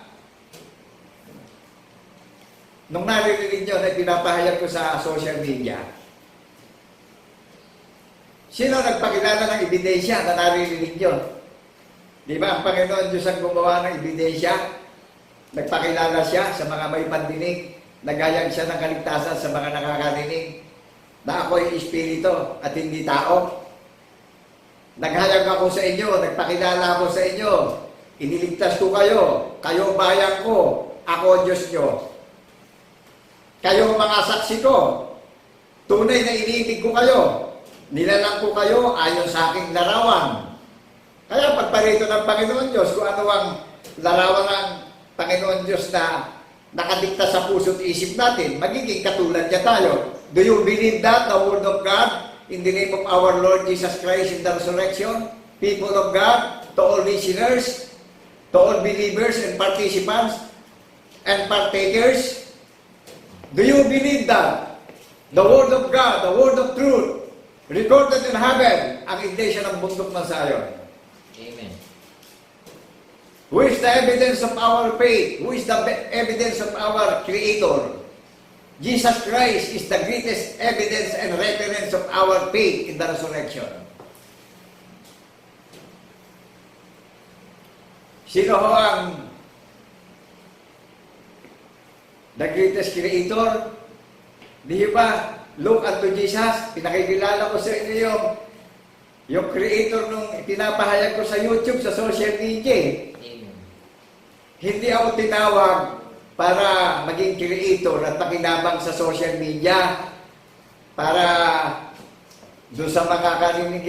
Nung naririnig nyo na pinapahayag ko sa social media, sino nagpakilala ng ebidensya na naririnig nyo? Di ba ang Panginoon Diyos ang gumawa ng ebidensya? Nagpakilala siya sa mga may pandinig. Nagayag siya ng kaligtasan sa mga nakakarinig na ako ay Espiritu at hindi tao. Naghayag ako sa inyo, nagpakilala ako sa inyo, iniligtas ko kayo, kayo bayan ko, ako Diyos nyo. Kayo mga saksi ko, tunay na iniibig ko kayo, nilalang ko kayo ayon sa aking larawan. Kaya pagparito ng Panginoon Diyos, kung ano ang larawan ng Panginoon Diyos na nakadikta sa puso't isip natin, magiging katulad niya tayo. Do you believe that, the Word of God, in the name of our Lord Jesus Christ in the resurrection? People of God, to all listeners, to all believers and participants and partakers, Do you believe that? The Word of God, the Word of Truth, recorded in heaven, ang iglesia ng bundok ng Zion. Amen. Who is the evidence of our faith? Who is the evidence of our Creator? Jesus Christ is the greatest evidence and reference of our faith in the resurrection. Sino ho ang the greatest Creator? Di ba? Look unto Jesus. Pinakikilala ko sa inyo yung Creator nung pinapahayag ko sa YouTube, sa social media. Amen. Hindi ako tinawag para maging creator at makinabang sa social media para doon sa mga karinig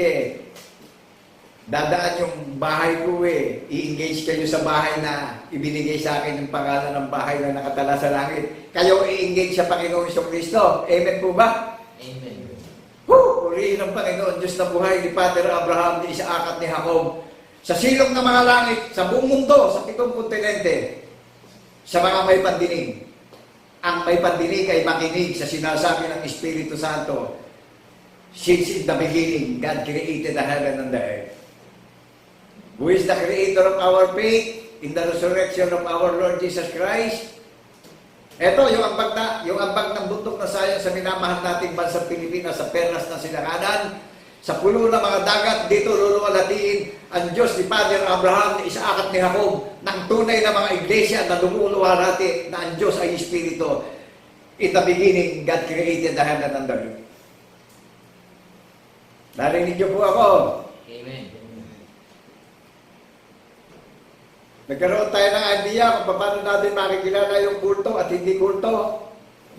dadaan yung bahay ko i-engage kayo sa bahay na ibinigay sa akin yung pangalan ng bahay na nakatala sa langit. Kayo i-engage sa Panginoon Kristo. Amen po ba? Amen. Purihin ng Panginoon Diyos na buhay ni Father Abraham, ni Isaac at ni Jacob. Sa silong ng mga langit, sa buong mundo, sa 7 kontinente, sa mga may pandinig. Ang may pandinig ay makinig sa sinasabi ng Espiritu Santo. Since in the beginning, God created the heaven and the earth. Who is the creator of our faith in the resurrection of our Lord Jesus Christ? Ito, yung ambag ng bundok na Zion sa minamahal nating bansang Pilipinas, sa perlas ng silanganan, sa pulo ng mga dagat, dito luluwalhatiin ang Diyos ni Father Abraham, ni Isaac at ni Jacob, ng tunay na mga iglesia na lumuluwalhati na ang Diyos ay Espiritu. In the beginning, God created the heaven and the earth. Narinig niyo po ako. Amen. Nagkaroon tayo ng idea kung paano natin makikilala yung kulto at hindi kulto.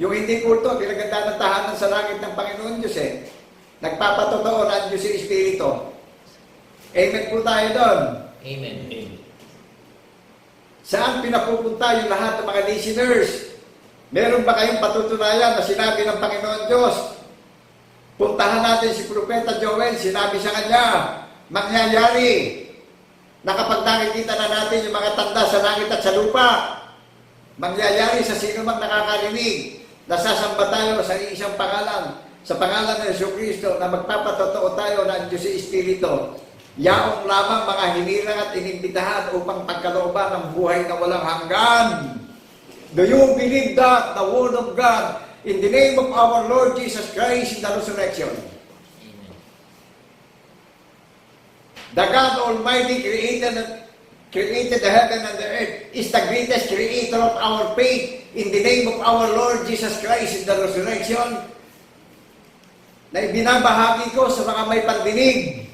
Yung hindi kulto, pinaganda ng tahanan sa langit ng Panginoon Diyos Nagpapatotoo na ang Diyos yung Espiritu. Amen po tayo doon. Amen. Saan pinapupunta yung lahat ng mga listeners? Meron ba kayong patutunayan na sinabi ng Panginoon Diyos? Puntahan natin si Propeta Joel, sinabi sa kanya, mangyayari na kapag nakikita na natin yung mga tanda sa langit at sa lupa, mangyayari sa sino mang nakakarinig, nasasamba tayo sa isang pangalan, sa pangalan ng Jesucristo, na magpapatotoo tayo na ang Diyos ay Espiritu. Yaong lamang mga hinirang at inimbitahan upang pagkalooban ng buhay na walang hanggan. Do you believe that the Word of God in the name of our Lord Jesus Christ in the resurrection? Amen. The God Almighty created the heaven and the earth, is the greatest creator of our faith in the name of our Lord Jesus Christ in the resurrection, na ibinabahagi ko sa mga may pandinig.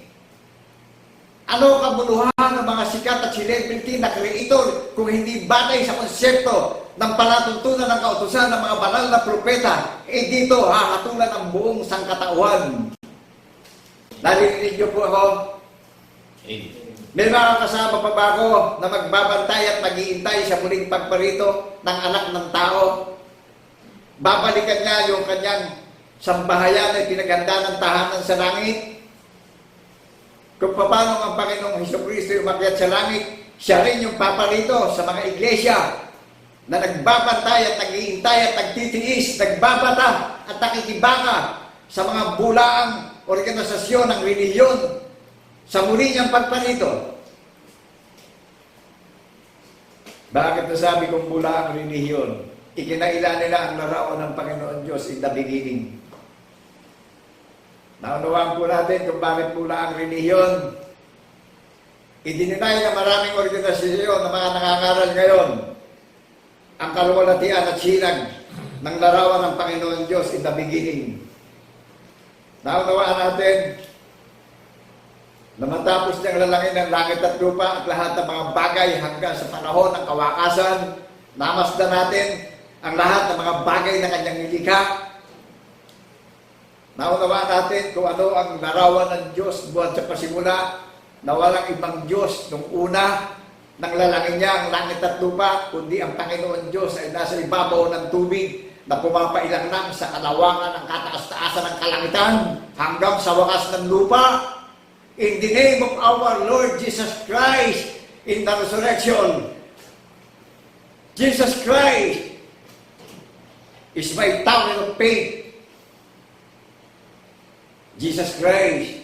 Ano kabuluhan ng mga sikat at celebrity na creator kung hindi batay sa konsepto ng palatuntunan ng kautusan ng mga banal na propeta, dito hahatulan ang buong sangkatauhan. Narinig niyo po ako? May mga kasama pa ba ako na magbabantay at mag-iintay sa muling pagparito ng anak ng tao? Babalikan niya yung kanyang sambahayan ay pinaghanda ng tahanan sa langit. Kung paano ang Panginoong Jesucristo umakyat sa langit, siya rin yung paparito sa mga iglesia na nagbabantay at nag-iintay at nagtitiis, nagbabata at nakikibaka sa mga bulaang organisasyon ng relihiyon sa muli niyang pagparito. Bakit nasabi kong bulaang relihiyon? Ikinaila nila ang larawan ng Panginoon Diyos in the beginning. Naunawaan po natin kung bakit pula ang relihiyon. Idininay na maraming organisasyon na mga nangangaral ngayon ang kaluwalhatian at sinag ng larawan ng Panginoon Diyos in the beginning. Naunawaan natin na matapos niyang lalangin ng langit at lupa at lahat ng mga bagay hanggang sa panahon ng kawakasan, namasdan natin ang lahat ng mga bagay na kanyang nilikha. Naunawaan natin kung ano ang larawan ng Diyos buwan sa pasimula, na walang ibang Diyos nung una, nang lalangin niya ang langit at lupa, kundi ang Panginoon Diyos ay nasa ibabaw ng tubig na pumapailang lang sa kalawangan ng kataas-taasan ng kalangitan hanggang sa wakas ng lupa. In the name of our Lord Jesus Christ in the resurrection, Jesus Christ is my tower of faith. Jesus Christ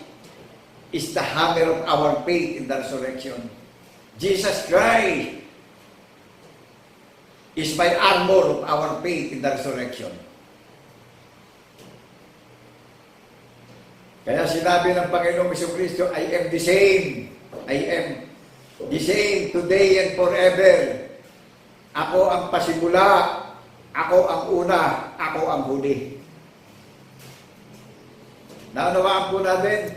is the hammer of our faith in the resurrection. Jesus Christ is my armor of our faith in the resurrection. Kaya sinabi ng Panginoong Jesucristo, I am the same. I am the same today and forever. Ako ang pasimula, ako ang una, ako ang huli. Naunawaan po natin.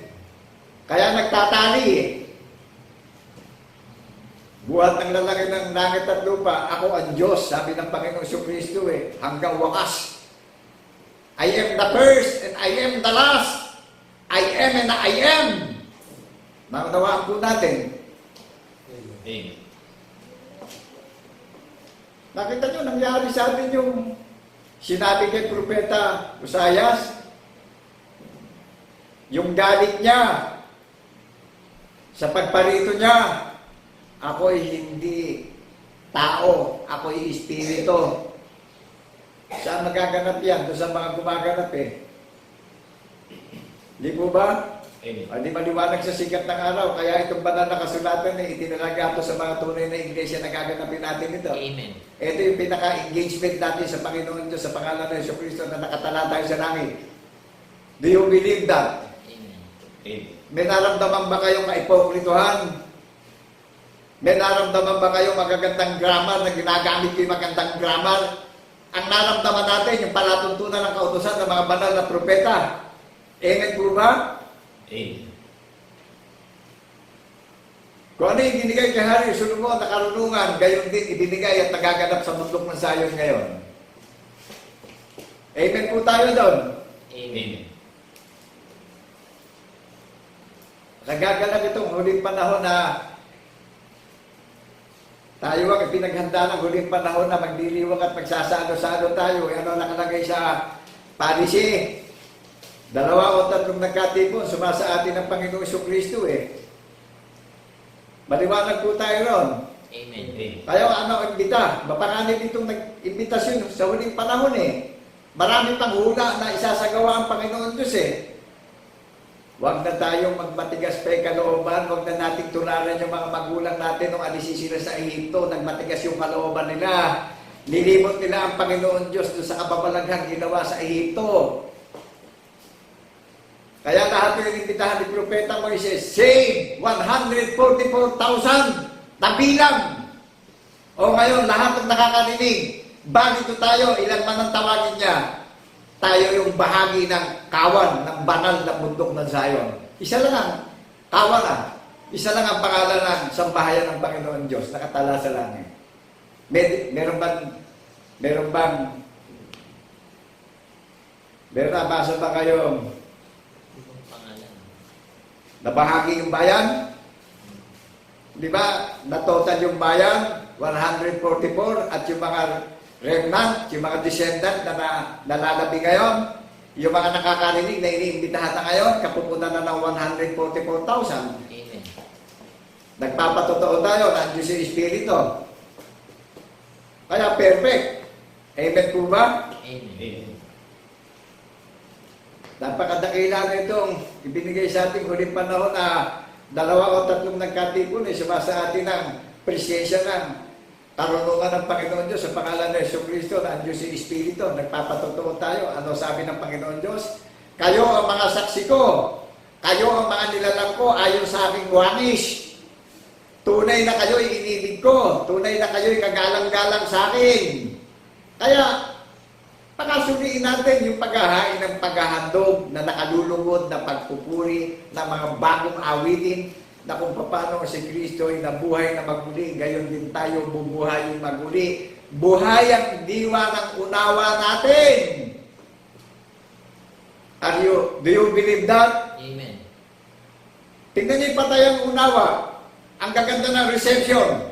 Kaya nagtatali eh. Buhat ng lalaki ng langit at lupa, ako ang Diyos, sabi ng Panginoong Jesucristo eh, hanggang wakas. I am the first and I am the last. I am and I am. Naunawaan po natin. Amen. Nakita nyo, nangyari sa atin yung sinabi kay Propeta Usayas, yung galit niya sa pagparito niya, ako'y hindi tao, ako'y espiritu. Saan magaganap yan? Doon sa mga gumaganap eh. Di po ba? Amen. Di maliwanag sa sikat ng araw, kaya itong banal na kasulatan ay itinalaga ito sa mga tunay na iglesia na gaganapin natin ito. Amen. Ito yung pinaka-engagement natin sa Panginoon Diyos sa pangalan ng Jesucristo na nakatala tayo sa langit. Do you believe that? Amen. Amen. May naramdaman ba kayong kaipokrituhan? May naramdaman ba kayong magagandang grammar na ginagamit ko yung magandang grammar? Ang naramdaman natin, yung palatuntunan ng kautusan ng mga banal na propeta. Amen po ba? Amen. Kung ano yung binigay kay Hari Solomon na karunungan, gayon din ibinigay at nagaganap sa mundok ng Zion ngayon. Amen po tayo doon. Amen. Nagaganap itong huling panahon na tayo ang pinaghanda ng huling panahon na magdiriwang at magsasano-sano tayo. Ano nakalagay sa Parisi? 2 o 3 nagkatipon, sumasa atin ang Panginoong Jesucristo eh. Maliwanag po tayo ron. Amen. Amen. Kaya ano, imbita. Mapanganib itong nag-imbitasyon sa huling panahon eh. Marami pang hula na isasagawa ang Panginoon Diyos eh. Huwag na tayong magmatigas pa yung kalooban. Huwag na nating tularan yung mga magulang natin nung alisi sila sa Ehipto. Nagmatigas yung kalooban nila. Nilimot nila ang Panginoon Diyos doon sa kababalaghang ginawa sa Ehipto. Kaya lahat yung inimbitahan ni Propeta Moises, save 144,000 na bilang. O ngayon, lahat ng nakakarinig, bakit tayo, ilan man ang tawagin niya, tayo yung bahagi ng kawan, ng banal na bundok ng Zion. Isa lang ang kawan ah. Isa lang ang pangalan ng sambahayan ng Panginoon Diyos, nakatala sa langit. Meron nabasa ba kayong Ibang pangalan. nabahagi yung bayan? Di ba? Na-total yung bayan, 144, at yung mga remnant, yung mga descendant na nalalabi ngayon, yung mga nakakarinig na iniimbitahan na ngayon, kapupunan na ng 144,000. Amen. Nagpapatotoo tayo na ang Diyos yung Espiritu. Kaya perfect. Amen po ba? Amen. Amen. Napakadakila na itong ibinigay sa ating huling panahon na 2 o 3 nagkatipon eh, sumasa atin ang presensya ng karunungan ng Panginoon Diyos sa pangalan ng Jesucristo na ang Diyos yung Espiritu. Nagpapatotoo tayo. Ano sabi ng Panginoon Diyos? Kayo ang mga saksi ko. Kayo ang mga nilalang ko ayon sa aking wangis. Tunay na kayo'y inibig ko. Tunay na kayo'y kagalang-galang sa akin. Kaya, pakasuriin natin yung paghahain ng paghahandog na nakalulungod na pagpupuri ng mga bagong awitin na kung paano si Kristo ay nabuhay na maguli, gayon din tayo bubuhayin maguli. Buhay ang diwa ng unawa natin. Do you believe that? Amen. Tingnan niyo yung patayang unawa. Ang gaganda ng reception.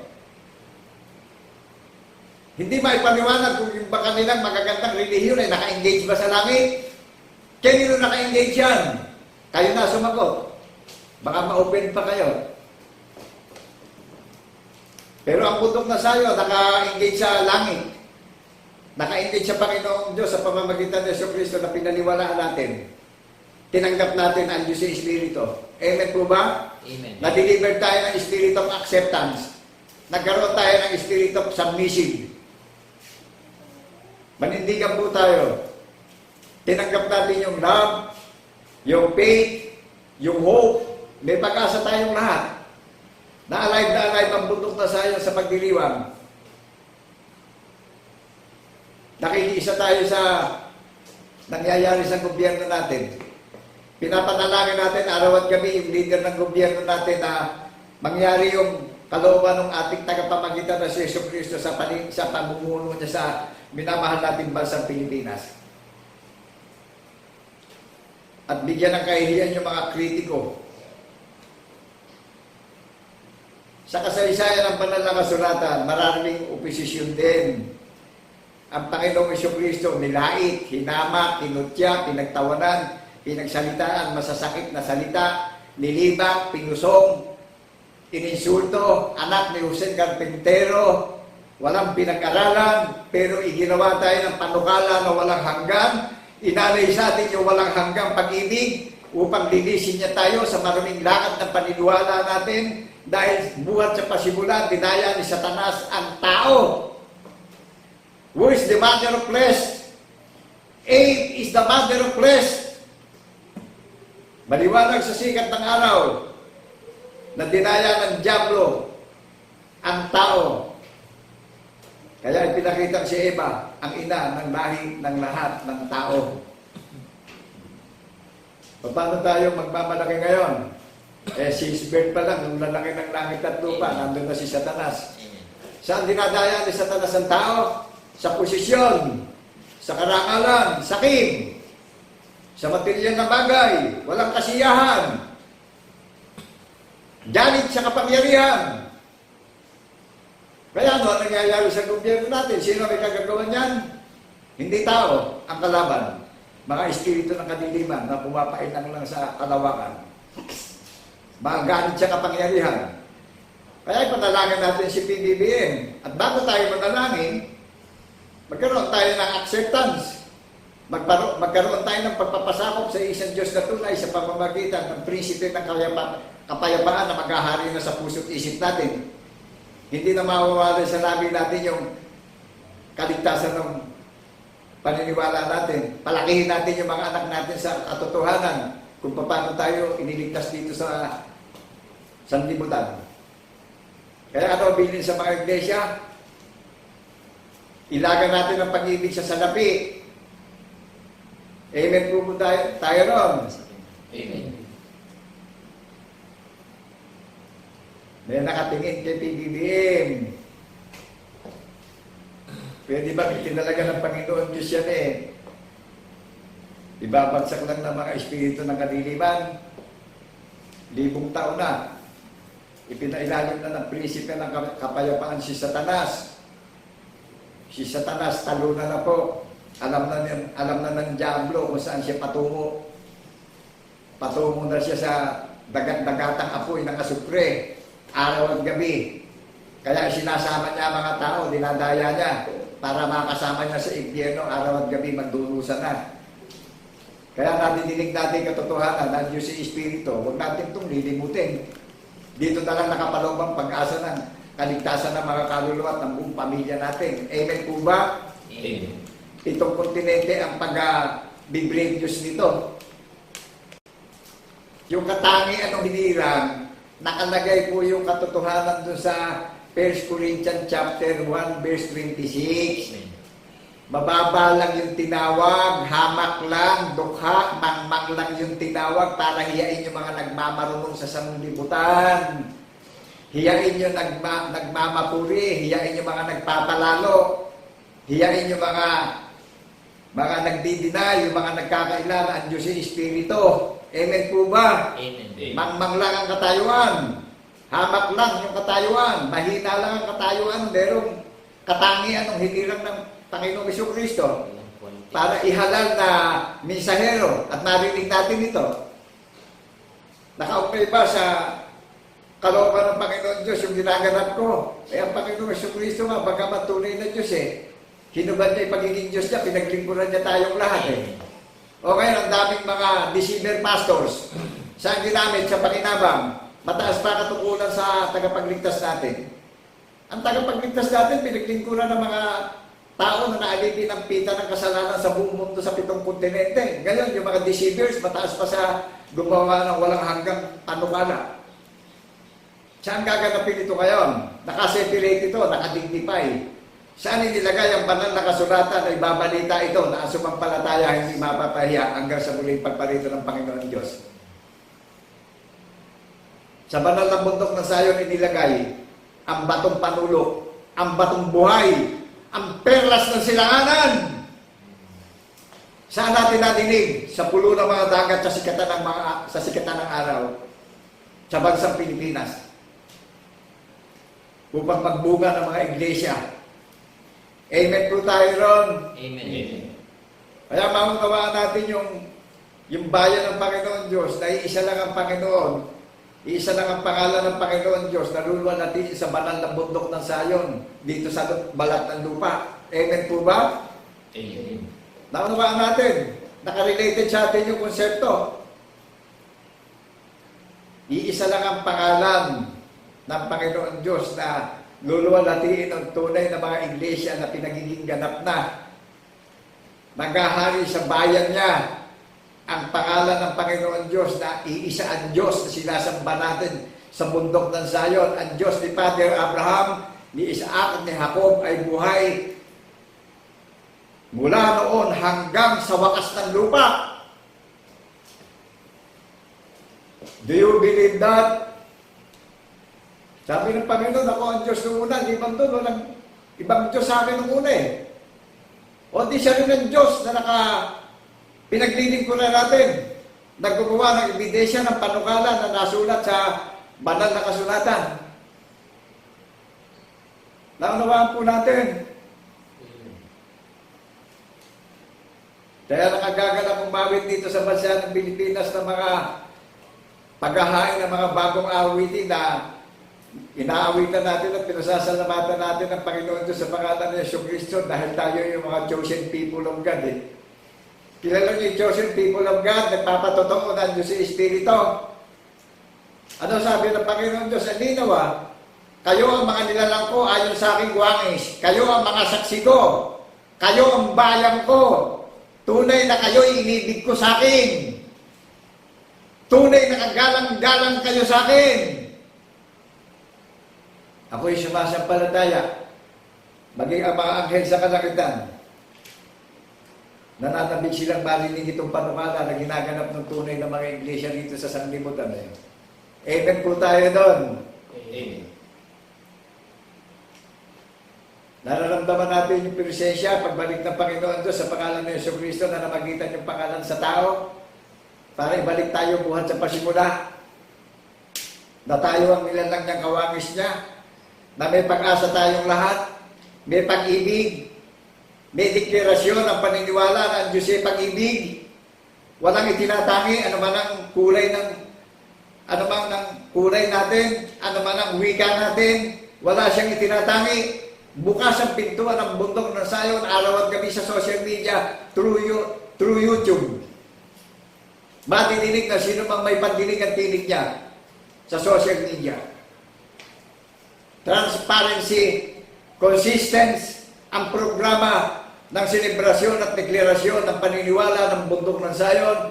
Hindi ba ipaliwanag kung yung baka nilang magagandang relihiyon ay naka-engage ba sa langit? Kanino naka-engage yan? Kayo na sumagot. Baka ma-open pa kayo. Pero ang putok na sayo, naka-engage sa langit. naka-engage sa Panginoong Diyos sa pamamagitan ng Yesu Cristo na pinaniwalaan natin, tinanggap natin ang Diyos sa Espiritu. Amen po ba? Amen. Na-deliver tayo ng Spirit of Acceptance. Nagkaroon tayo ng Spirit of Submission. Manindigan po tayo. Tinanggap natin yung love, yung faith, yung hope. May pag-asa tayong lahat. Na alive ang bundok na sayo sa pagdiriwang. Nakikiisa tayo sa nangyayari sa gobyerno natin. Pinapanalangin natin araw at gabi yung leader ng gobyerno natin na mangyari yung kalooban ng ating tagapamagitan na si Yesu Cristo sa pamumuno niya sa minamahal nating bansang Pilipinas. At bigyan ng kahihiyan yung mga kritiko. Sa kasaysayan ng banal na kasulatan, maraming oposisyon din. Ang Panginoong Jesucristo nilait, hinamak, kinutya, pinagtawanan, pinagsalitaan, masasakit na salita, nilibak, pinusong, ininsulto, anak ni Jose Carpintero, walang pinag-aralan, pero iginawa tayo ng panukala na walang hanggan, inalay sa atin yung walang hanggang pag-ibig, upang linisin niya tayo sa maraming lakad ng paniniwala natin, dahil buhat sa pasimulan, dinaya ni Satanas ang tao. Who is the mother of flesh? Eve is the mother of flesh. Maliwanag sa sikat ng araw na dinaya ng dyablo ang tao. Kaya ipinakita si Eva, ang ina ng lahi ng lahat ng tao. Paano tayo magmamalaki ngayon? Si Isbert pa lang, nung lalaki ng langit at lupa, nandun na si Satanas. Saan dinadaya ni Satanas ang tao? Sa posisyon, sa karangalan, sa kim, sa material na bagay, walang kasiyahan, galit sa kapangyarihan. Kaya ano ang nangyayari sa gobyerno natin? Sino may kagagawa niyan? Hindi tao ang kalaban. Mga espiritu ng kadiliman na pumapailang lang sa kalawakan. Mga galit sa kapangyarihan. Kaya ipanalangin natin si PBBM. At bago tayo manalangin, magkaroon tayo ng acceptance. Magkaroon tayo ng pagpapasakop sa isang Diyos na tunay sa pamamagitan ng prinsipe ng kapayapaan na maghahari na sa puso't isip natin. Hindi na mawawala sa labi natin yung kaligtasan ng paniniwala natin. Palakihin natin yung mga anak natin sa katotohanan kung paano tayo iniligtas dito sa sanlibutan. Kaya ano bilin sa mga iglesia? Ilagan natin ang pag-ibig sa salapi. Amen po tayo ron. Amen. May nakatingin kay PBBM. Pwede ba tinalaga ng Panginoon Diyos yan eh? Ibabagsak lang ng mga espiritu ng kadiliman. 1,000 taon na. Ipinailalim na ng prinsipe ng kapayapaan si Satanas. Si Satanas talunan na po. Alam na ng Diablo kung saan siya patungo. Patungo na siya sa dagat-dagatang apoy ng asupre. Araw at gabi. Kaya sinasama niya mga tao, dinadaya niya para makasama niya sa impyerno, araw at gabi magdurusa na. Kaya nadidinig natin katotohanan na Diyos si Espiritu, huwag natin itong lilimutin. Dito na lang nakapaloob ang pag-asa ng kaligtasan ng mga kaluluwa at ng buong pamilya natin. Amen po ba? Amen. Itong kontinente ang pag-bibrave Diyos nito. Yung katangian ng hinirang, nakalagay po yung katotohanan doon sa 1 Corinthians chapter 1 verse 26. Mababa lang yung tinawag, hamak lang, dukha, mangmang lang yung tinawag para hiyain yung mga nagmamarunong sa sanlibutan. Hiyain yung nagmamapuri, hiyain yung mga nagpapalalo, hiyain yung mga nagdidinay, yung mga nagkakailala ang Diyos ay Espiritu. Amen po ba? Amen. Mangmang lang ang katayuan. Hamak lang yung katayuan. Mahina lang ang katayuan. Merong katangian ng hinirang ng Panginoong Jesucristo para ihalal na mensahero. At narinig natin ito. Nakaupay ba sa kalooban ng Panginoon Diyos yung ginaganap ko? Eh ang Panginoong Jesucristo nga, bagamat tunay na Diyos Hinubad niya yung pagiging Diyos niya, pinaglingkuran niya tayong lahat eh. O ngayon, ang daming mga deceiver pastors. Saan ginamit? Sa pakinabang. Mataas pa katukulan sa tagapagligtas natin. Ang tagapagligtas natin, pinaglingkuran ng mga tao na naalipin ang pita ng kasalanan sa buong mundo sa 7 kontinente. Ngayon, yung mga deceivers, mataas pa sa gumawa ng walang hanggang panukala. Saan gaganapin ito ngayon? Nakaseparate ito, nakadignify. Saan inilagay ang banal na kasulatan ay babalita ito na ang sumampalataya hindi mapapahiya hanggang sa muling pagparito ng Panginoon Diyos. Sa banal na bundok ng Sayon inilagay ang batong panulok, ang batong buhay, ang perlas ng silanganan. Saan natin nadinig? Sa pulo ng mga dagat sa sikatan ng araw sa bansang Pilipinas upang magbunga ng mga iglesia. Amen po tayo ron. Amen. Kaya maunawaan natin yung bayan ng Panginoon Diyos na iisa lang ang Panginoon. Iisa lang ang pangalan ng Panginoon Diyos na luluwalhati sa banal na bundok ng Sayon dito sa balat ng lupa. Amen po ba? Amen. Naunawaan natin. Nakarelated sa atin yung konsepto. Iisa lang ang pangalan ng Panginoon Diyos na luluwalhatiin ang tunay na mga iglesia na pinagiging ganap na. Maghahari sa bayan niya ang pangalan ng Panginoon Diyos na iisa ang Diyos na sinasamba natin sa bundok ng Sayon. Ang Diyos ni Father Abraham, ni Isaac at ni Jacob ay buhay mula noon hanggang sa wakas ng lupa. Do you believe that? Sabi ng Panginoon, ako ang Diyos nung una, di ba ito, walang ibang Diyos sa akin nung una eh. O di siya rin ang Diyos na pinaglilingkuran natin. Naggugawa ng ebidensya ng panukala na nasulat sa banal na kasulatan. Naunawaan po natin. Kaya nakagaganap ang mawit dito sa bansa ng Pilipinas ng mga paghahain ng mga bagong awitin na inaawitan natin at pinasasalamatan natin ang Panginoon Diyos sa pangalan ni Yesu Cristo dahil tayo yung mga chosen people of God eh. Kilala niyo yung chosen people of God, nagpapatotoo ng Diyos sa Espiritu. Ano sabi ng Panginoon Diyos? Ang linaw kayo ang mga nilalang ko ayon sa aking wangis. Kayo ang mga saksi ko. Kayo ang bayan ko. Tunay na kayo'y inibig ko sa akin. Tunay na kagalang-galang kayo sa akin. Ako'y sumasampalataya, maging ang mga anghel sa kalangitan. Nananabig silang marinig itong panukala na ginaganap ng tunay na mga iglesia dito sa sanglibutan na yun. Amen po tayo doon. Amen. Nararamdaman natin yung presensya, pagbalik ng Panginoon Diyos sa pangalan ng Yesu Cristo na namagitan yung pangalan sa tao para ibalik tayo buhat sa pasimula na tayo ang nilalang niyang kawangis niya, na may pag-asa tayong lahat, may pag-ibig, may deklarasyon ang paniniwala na ang Diyos ay pag-ibig. Walang itinatangi, ano man ang kulay natin, ano man ang wika natin, wala siyang itinatangi. Bukas ang pintuan ng bundok ng Sayon, araw at gabi sa social media, through YouTube. Matidinig na sino mang may pandinig at tinig niya sa social media. Transparency, consistency, ang programa ng selebrasyon at deklarasyon ng paniniwala ng bundok ng Sayon.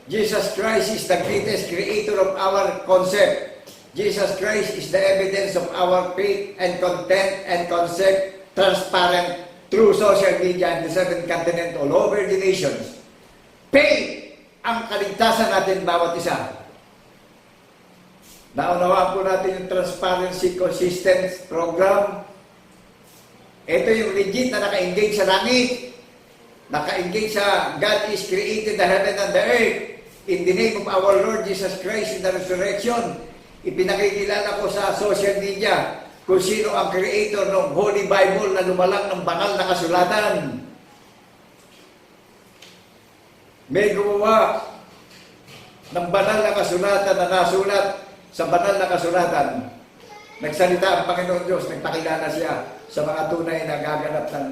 Jesus Christ is the greatest creator of our concept. Jesus Christ is the evidence of our faith and content and concept, transparent through social media and the 7th continent all over the nations. Faith ang kaligtasan natin bawat isa. Naunawaan po natin yung transparency consistency program. Ito yung legit na naka-engage sa langit. Naka-engage sa God is created the heaven and the earth. In the name of our Lord Jesus Christ in the resurrection, ipinakikilala ko sa social media kung sino ang creator ng Holy Bible na lumalang ng banal na kasulatan. May gumawa ng banal na kasulatan na nasulat sa banal na kasulatan. Nagsalita ang Panginoon Diyos, nagpakilala siya sa mga tunay na gaganap ng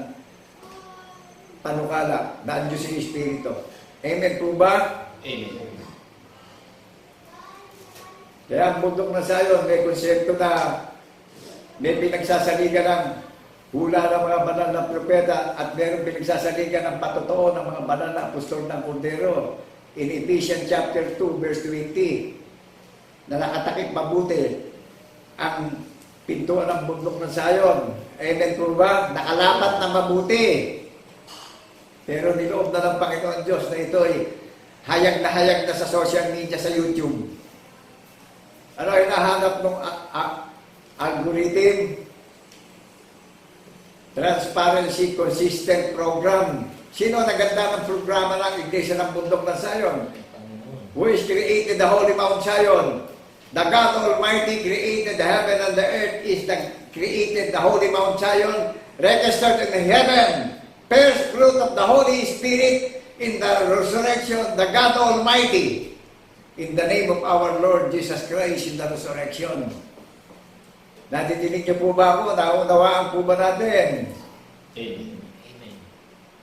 panukala na ang Diyos ay Espiritu. Amen po ba? Amen. Kaya ang bundok na sayon, may konsepto na may pinagsasaligan ng hula ng mga banal na propeta at meron pinagsasaligan ng patotoo ng mga banal na apostol ng Kordero. In Ephesians chapter 2, verse 20, na nakatakip mabuti ang pintuan ng bundok ng sayon. Amen po ba? Nakalapat na mabuti. Pero niloob na ng Panginoon Diyos na ito ay hayag na sa social media, sa YouTube. Ano ay nahanap ng algorithm? Transparency Consistent Program. Sino naganda ng programa ng Iglesia ng Bundok ng Sayon? Who is created the Holy Mount Zion? The God Almighty created the heaven and the earth is the created the Holy Mount Zion, registered in heaven. First fruit of the Holy Spirit in the resurrection, the God Almighty. In the name of our Lord Jesus Christ in the resurrection. Natidinig niyo po ba ako? Naunawaan po ba natin? Amen.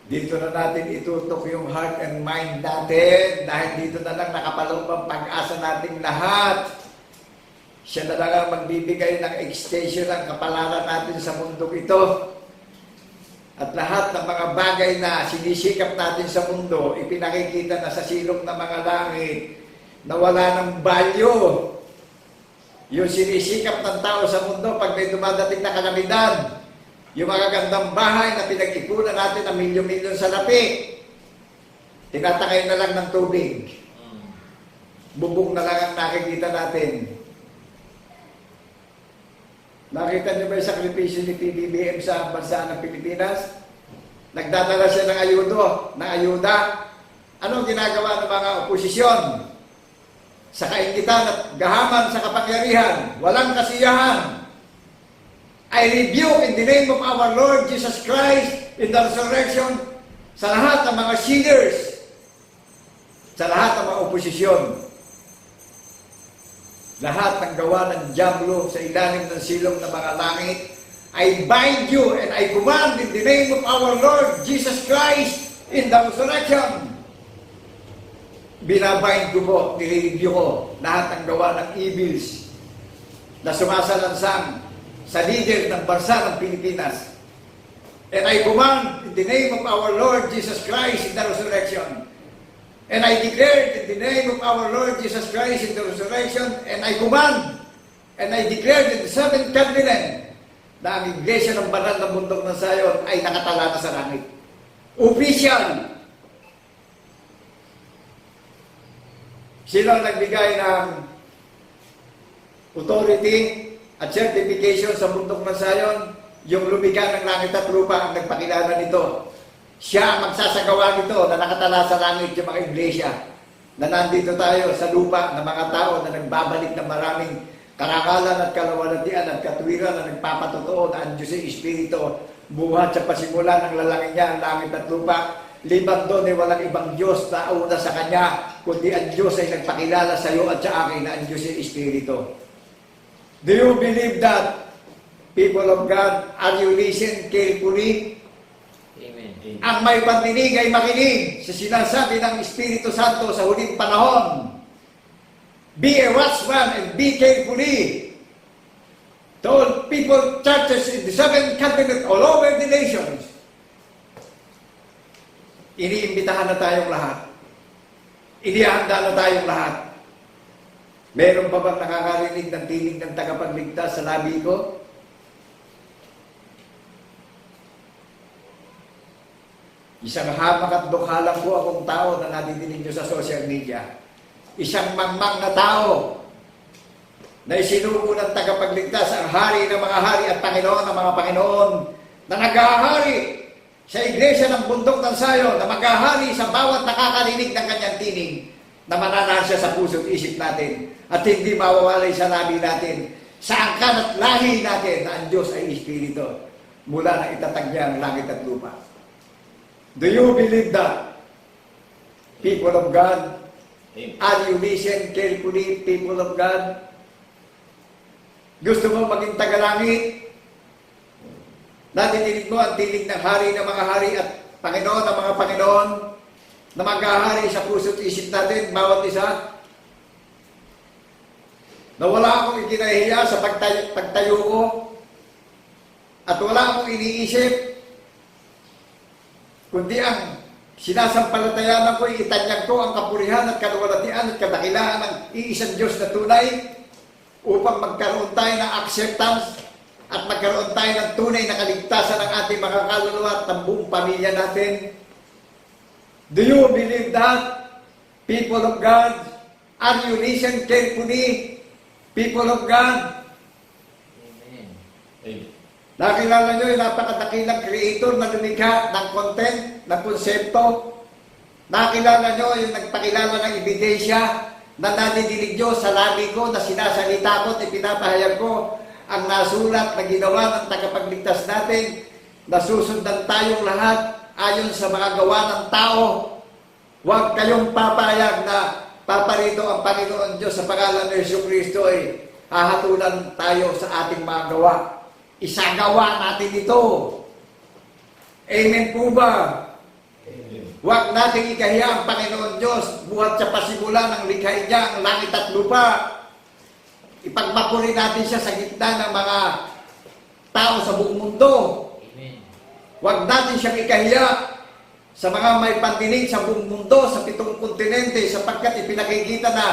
Dito na natin itutok yung heart and mind natin dahil dito na lang nakapaloob ang pag-asa nating lahat. Siya na lang ang magbibigay ng extension ng kapalaran natin sa mundong ito. At lahat ng mga bagay na sinisikap natin sa mundo, ipinakikita na sa silong ng mga langit na wala ng value. Yung sinisikap ng tao sa mundo pag may dumadating na kalamidad, yung mga gandang bahay na pinag-ipunan natin ng milyon-milyon sa lapi, tinatakay na lang ng tubig. Bubong na lang ang nakikita natin. Nakita niyo ba yung sakripisyo ni PBBM sa bansa ng Pilipinas? Nagdadala siya ng ayuda. Anong ginagawa ng mga oposisyon? Sa kaingitan at gahaman sa kapangyarihan, walang kasiyahan. I rebuke in the name of our Lord Jesus Christ in the resurrection sa lahat ng mga sinners, sa lahat ng mga oposisyon, lahat ng gawa ng diablo sa ilalim ng silong ng mga langit. I bind you and I command in the name of our Lord Jesus Christ in the resurrection. Binabind ko po, nire-review ko lahat ng gawa ng evils na sumasalansang sa leader ng bansa ng Pilipinas. And I command in the name of our Lord Jesus Christ in the resurrection. And I declare in the name of our Lord Jesus Christ in the resurrection. And I command and I declare in the seventh continent na ang Iglesia ng Banal na Bundok ng Sayon ay nakatala na sa langit. Official. Sino ang nagbigay ng authority at certification sa Bundok ng Sayon? Yung lumikha ng langit at lupa ang nagpakilala nito. Siya ang magsasagawa nito na nakatala sa langit yung mga iglesia. Na nandito tayo sa lupa ng mga tao na nagbabalik ng maraming karangalan at kalawalatian at katwiran na nagpapatotoo na ang Diyos ay Espiritu. Buhat sa pasimula ng lalangin niya ang langit at lupa. Liban doon ay walang ibang Diyos na una sa Kanya, kundi ang Diyos ay nagpakilala sa iyo at sa akin na ang Diyos ay Espiritu. Do you believe that, people of God? Are you listen carefully? Amen. Ang may pandinig ay makinig sa sinasabi ng Espiritu Santo sa huling panahon. Be a watchman and be carefully. To all people, churches in the seven continents all over the nations. Iniimbitahan na tayong lahat. Inihanda na tayong lahat. Meron pa bang nakakarinig ng tinig ng tagapagligtas sa labi ko? Isang hamak at dukha lang po akong tao na nadidinig nyo sa social media. Isang mangmang na tao na isinugo ng tagapagligtas ang hari ng mga hari at Panginoon ng mga Panginoon na nag-ahari sa Iglesia ng Bundok ng Sayon, na mag-ahari sa bawat nakakarinig ng kanyang tinig, na mananahan siya sa puso't isip natin at hindi mawawalay sa labi natin, sa angkan at lahi natin na ang Diyos ay Espiritu mula na itatag niya ang langit at lupa. Do you believe that, people of God? Are you listen carefully, people of God? Gusto mo maging tagalangit? Natinig mo ang tinig ng hari ng mga hari at Panginoon, ang mga Panginoon na maghahari sa puso't isip natin, bawat isa, na wala akong ikinahiya sa pagtayo ko at wala akong iniisip, kundi ang sinasampalatayanan ko, itanyag ko ang kapurihan at kaluwalhatian at kadakilaan ng iisang Diyos na tunay upang magkaroon tayo ng acceptance at magkaroon tayo ng tunay na kaligtasan ng ating mga kaluluwa at ng buong pamilya natin. Do you believe that, people of God? Are you listen carefully, people of God? Amen. Amen. Nakilala nyo yung napakadakilang creator na lumikha ng content, ng konsepto. Nakilala nyo yung nagpakilala ng ebidensya na nadidinig nyo sa labi ko, na sinasalita ko at ipinapahayag ko ang nasulat na ginawa ng tagapagligtas natin, na susundan tayong lahat ayon sa mga gawa ng tao. Huwag kayong papayag na paparito ang Panginoon Diyos sa pangalan ng Jesucristo ay hahatulan tayo sa ating mga gawa. Isagawa natin ito. Amen po ba? Amen. Huwag nating ikahiya ang Panginoon Diyos buhat sa pasimula ng likhain niya ang langit at lupa. Ipagmapuri natin siya sa gitna ng mga tao sa buong mundo. Amen. Huwag natin siyang ikahiya sa mga may pandinig sa buong mundo, sa 7 kontinente, sapagkat ipinakikita na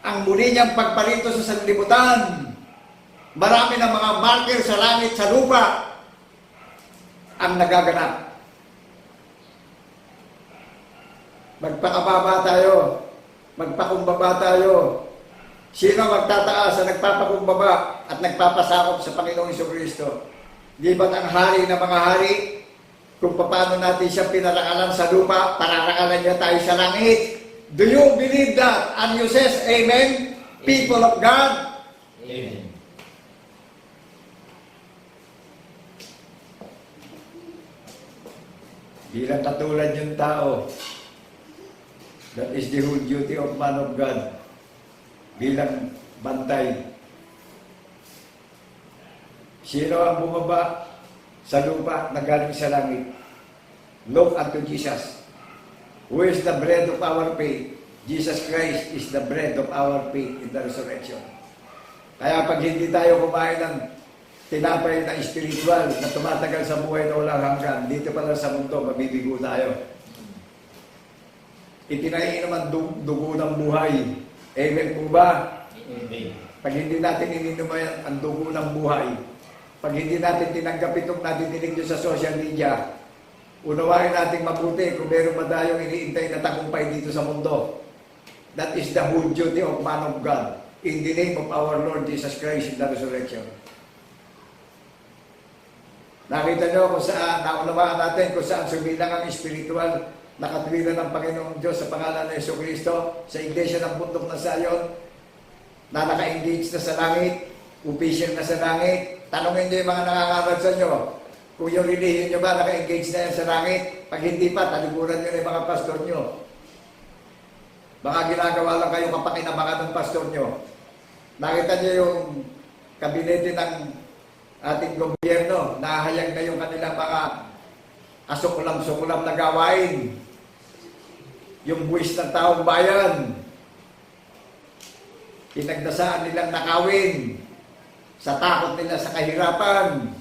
ang muli niyang pagparito sa sanlibutan. Marami ng mga marker sa langit, sa lupa ang nagaganap. Magpakababa tayo, magpakumbaba tayo. Sino magtataas sa nagpapakumbaba at nagpapasakop sa Panginoong Jesucristo? Di ba't ang hari ng mga hari, kung paano natin siya pinarakalan sa lupa, pararakalan niya tayo sa langit? Do you believe that? And you says, Amen, people of God? Amen. Bilang katulad yung tao, that is the whole duty of man of God. Bilang bantay. Sino ang bumaba sa lupa na galing sa langit? Look unto Jesus. Who is the bread of our faith? Jesus Christ is the bread of our faith in the resurrection. Kaya pag hindi tayo kumain ng tinapay na spiritual na tumatagal sa buhay na walang hanggan, dito pala sa mundo, mabibigo tayo. Itinainom ang dugo ng buhay. Amen po ba? Amen. Pag hindi natin ininom ang dugo ng buhay, pag hindi natin tinanggap itong nadidinig nyo sa social media, unawain natin mabuti kung meron madayong iniintay na tagumpay dito sa mundo. That is the whole duty of man of God in the name of our Lord Jesus Christ in the resurrection. Nakita nyo kung saan, naunawaan natin kung saan sumilang ang spiritual na katwiran ng Panginoong Diyos sa pangalan ng Jesucristo sa iglesia ng bundok ng Zion na naka-engage na sa langit, official na sa langit. Tanungin nyo yung mga nangangarap sa inyo kung yung relihiyon nyo ba naka-engage na yan sa langit. Pag hindi pa, talikuran nyo na yung mga pastor nyo. Baka ginagawa lang kayong kapakinabangan ng pastor nyo. Nakita nyo yung kabinete ng ating gobyerno, nahayag na yung kanilang mga asukulam-sukulam na gawain. Yung buwis ng taong bayan, pinagdasaan nilang nakawin sa takot nila sa kahirapan.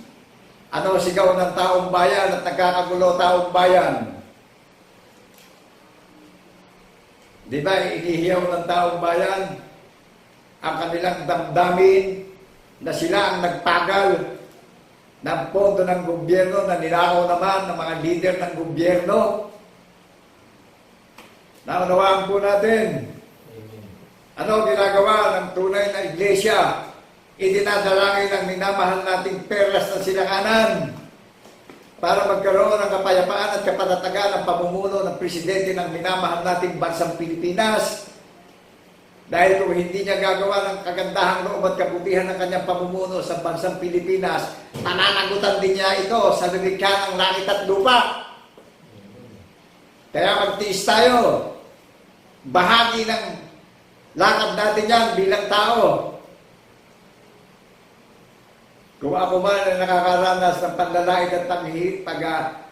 Ano sigaw ng taong bayan at nagkakagulo taong bayan? Di ba, inihiyaw ng taong bayan ang kanilang damdamin na sila ang nagpagal ng pondo ng gobyerno na nilakaw naman ng mga leader ng gobyerno. Naunawaan po natin. Ano ginagawa ng tunay na iglesia? Idinadalangin ang minamahal nating perlas na silanganan para magkaroon ng kapayapaan at kapanatagan ng pamumuno ng presidente ng minamahal nating bansang Pilipinas. Dahil kung hindi niya gagawa ng kagandahang loob at kabutihan ng kanyang pamumuno sa bansang Pilipinas, pananagutan din niya ito sa lumikha ng langit at lupa. Kaya magtiis tayo. Bahagi ng lakad natin yan bilang tao. Kung ako man ay nakakaranas ng panlalait at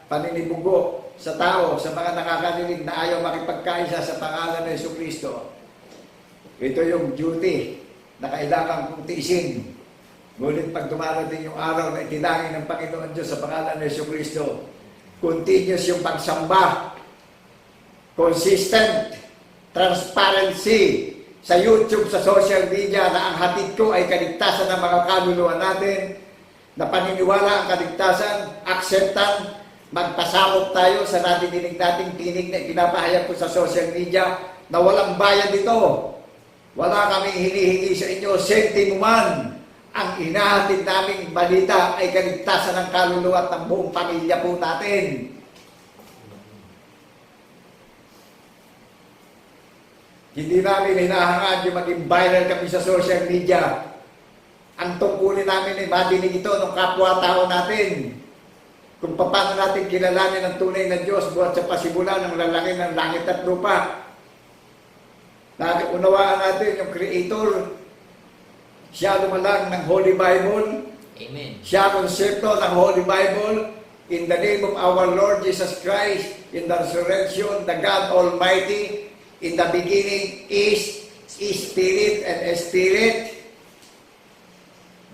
paninibugo sa tao, sa mga nakakarinig na ayaw makipagkaisa sa pangalan ng Jesucristo. Ito yung duty na kailangan kong tiisin. Ngunit pag dumarating yung araw na itinangin ng Panginoon Diyos sa pangalan ng Jesucristo, continuous yung pagsamba, consistent, transparency sa YouTube, sa social media, na ang hatid ko ay kaligtasan ng mga kaluluwa natin, na paniniwala ang kaligtasan, acceptance, magpasakop tayo sa nadidinig nating tinig na pinapahayag ko sa social media na walang bayad dito. Wala kaming hinihingi sa inyo, sentimo man. Ang inahatid naming balita ay kaligtasan ng kaluluwa at ng buong pamilya po natin. Hindi namin hinahangad yung maging viral kami sa social media. Ang tungkulin namin ay madinig ito ng kapwa-tao natin. Kung paano natin kilalanin ang tunay na Diyos buhat sa pasimulan ng lalaki ng langit at lupa. Unawaan natin yung Creator. Siya lumalang ng Holy Bible. Amen. Siya konsepto ng Holy Bible. In the name of our Lord Jesus Christ, in the resurrection, the God Almighty, in the beginning is Spirit and Spirit.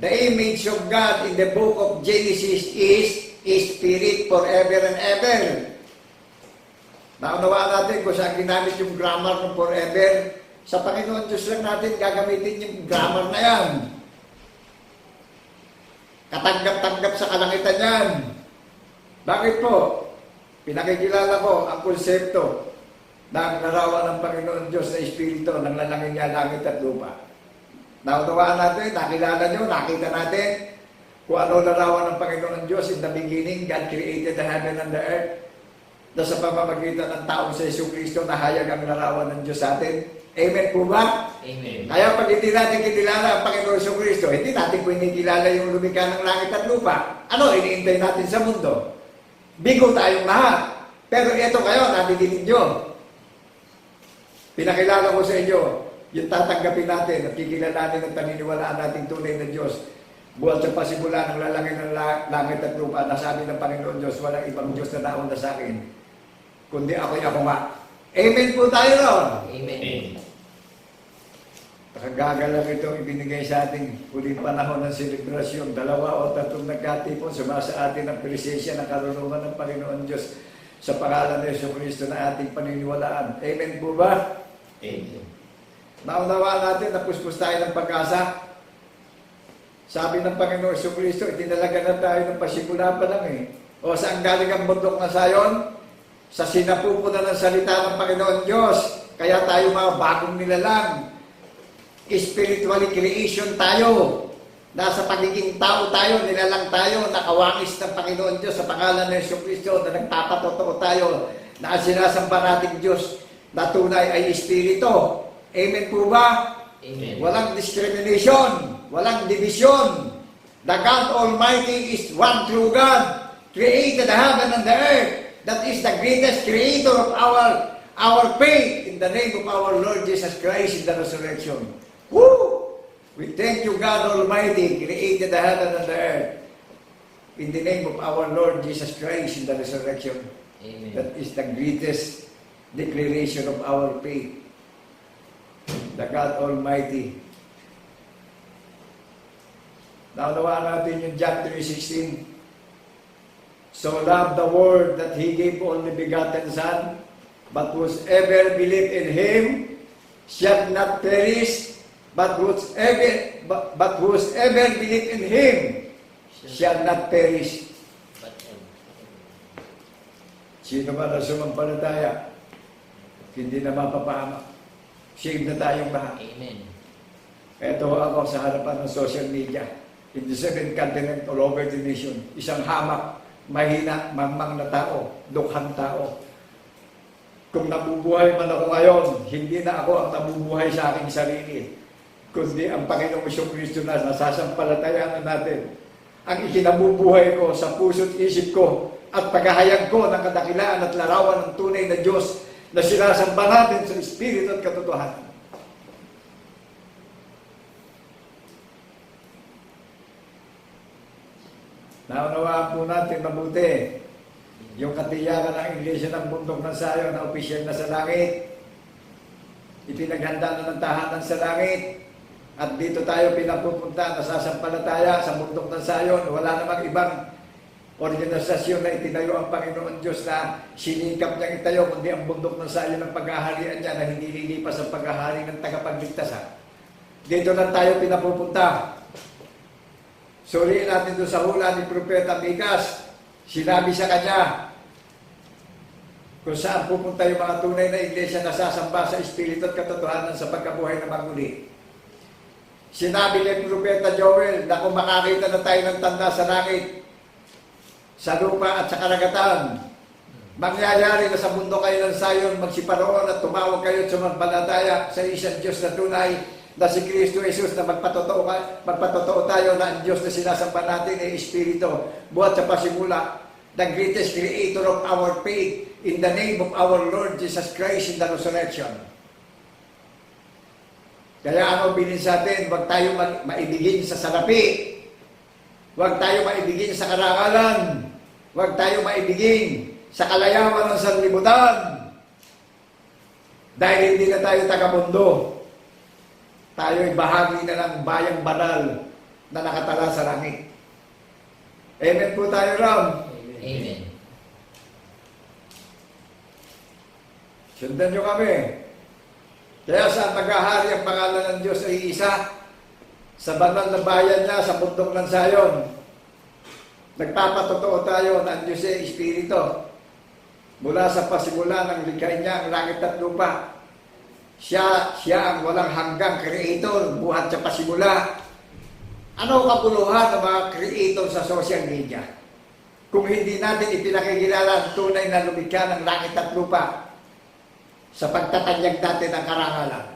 The image of God in the book of Genesis is Spirit forever and ever. Naunawaan natin kung saan ginamit yung grammar ng forever. Sa Panginoon Diyos lang natin gagamitin yung grammar na yan. Katanggap-tanggap sa kalangitan yan. Bakit po? Pinakikilala ko ang konsepto ng larawan ng Panginoon Diyos na Espiritu ng lalangin niya langit at lupa. Naunawaan natin, nakilala nyo, nakita natin kung ano larawan ng Panginoon Diyos. In the beginning, God created the heaven and the earth. Na sa pamamagitan ng taong sa Jesucristo, nahayag ang larawan ng Diyos sa atin. Amen po ba? Amen. Kaya pag hindi natin kinilala ang Panginoon Jesucristo, hindi natin po kinikilala yung lumikha ng langit at lupa. Ano iniintay natin sa mundo? Bigo tayong lahat. Pero ito kayo, nadidinig nyo. Pinakilala ko sa inyo, yung tatanggapin natin at kikilalanin at paniniwalaan natin tunay na Diyos. Buhat sa pasimula ng lalangin ng langit at lupa, nasabi ng Panginoon Diyos, walang ibang Diyos na nauna sa akin, kundi ako'y ako nga. Amen po tayo ron. Amen. Nakagagalang itong ibinigay sa ating huling panahon ng selebrasyon. 2 o 3 nagkatipon, sumasa atin ang presensya ng karunungan ng Panginoon Diyos sa pangalan ng Jesucristo na ating paniniwalaan. Amen po ba? Amen. Naunawaan natin na puspos tayo ng pag-asa. Sabi ng Panginoon Jesucristo, itinalaga na tayo ng pasimula pa lang eh. O saan galing ang bundok na sayon? Sa sinapupunan ng salita ng Panginoon Diyos. Kaya tayo mga bagong nilalang. Spiritually creation tayo. Nasa pagiging tao tayo, nilalang tayo, nakawangis ng Panginoon Diyos sa pangalan ng Jesucristo na nagpapatotoo tayo na ang sinasamba nating Diyos na tunay ay Espiritu. Amen po ba? Amen. Walang discrimination, walang division. The God Almighty is one true God, created the heaven and the earth. That is the greatest creator of our faith in the name of our Lord Jesus Christ in the resurrection. Woo! We thank you, God Almighty, created the heaven and the earth in the name of our Lord Jesus Christ in the resurrection. Amen. That is the greatest declaration of our faith. The God Almighty. Naunawaan natin yung John 3:16. So loved the world that He gave only begotten Son, but whosoever believe in Him shall not perish, but whosoever believe in Him shall not perish. Sino man na sumampalataya, hindi na mapapahamak. Save na tayong lahat. Amen. Ito ako sa harapan ng social media. In the 7th continent, all over the nation. Isang hamak, mahina, mangmang na tao, dukhang tao. Kung nabubuhay man ako ngayon, hindi na ako ang nabubuhay sa aking sarili, kundi ang Panginoong Jesucristo na nasasampalatayaan natin. Ang ikinabubuhay ko sa puso't isip ko at paghahayag ko ng kadakilaan at larawan ng tunay na Diyos na sinasamba natin sa Espiritu at katotohanan. Naunawaan po natin mabuti yung katiyakan ng Iglesia ng bundok ng Sayon na opisyal na sa langit. Ipinaghanda na ng tahanan sa langit. At dito tayo pinapupunta, nasasampalataya sa bundok ng Sayon. Wala namang ibang organisasyon na itinayo ang Panginoon Diyos na sinikap niyang itayo, kundi ang bundok ng Sayon ng paghaharian niya na hindi lilipas ang paghahari ng tagapagligtasan. Dito lang tayo pinapupunta. Suriin natin doon sa hula ni Propeta Micas. Sinabi sa kanya kung saan pupunta yung mga tunay na iglesia na sasamba sa Espiritu at katotohanan sa pagkabuhay na maguli. Sinabi ni Propeta Joel na kung makakita na tayo ng tanda sa langit, sa lupa at sa karagatan, mangyayari na sa mundo kayo ng Sayon, magsiparoon at tumawag kayo at sumampalataya sa isang Diyos na tunay na si Kristo Jesus na magpatotoo tayo na ang Diyos na sinasamba natin ay Espiritu, buhat sa pasimula, the greatest creator of our faith, in the name of our Lord Jesus Christ in the resurrection. Kaya ano bilin sa atin, huwag tayo maibigin sa salapi, huwag tayo maibigin sa karangalan, huwag tayo maibigin sa kalayawan ng sanlibutan. Dahil hindi na tayo taga-mundo. Tayo ay bahagi na ng bayang banal na nakatala sa langit. Amen po tayo, Ram. Amen. Sundan nyo kami. Kaya saan maghahari ang pangalan ng Diyos ay isa? Sa banal na bayan niya, sa bundok ng Sayon. Nagpapatotoo tayo na ang Diyos ay Espiritu. Mula sa pasimula ng likha niya ang langit at lupa. Siya ang walang hanggang creator, buhat sa pasimula. Ano kapuluhan ng mga creator sa social media? Kung hindi natin ipinakikilala ang tunay na lumikha ng langit at lupa sa pagtatanyag natin ng karangalan.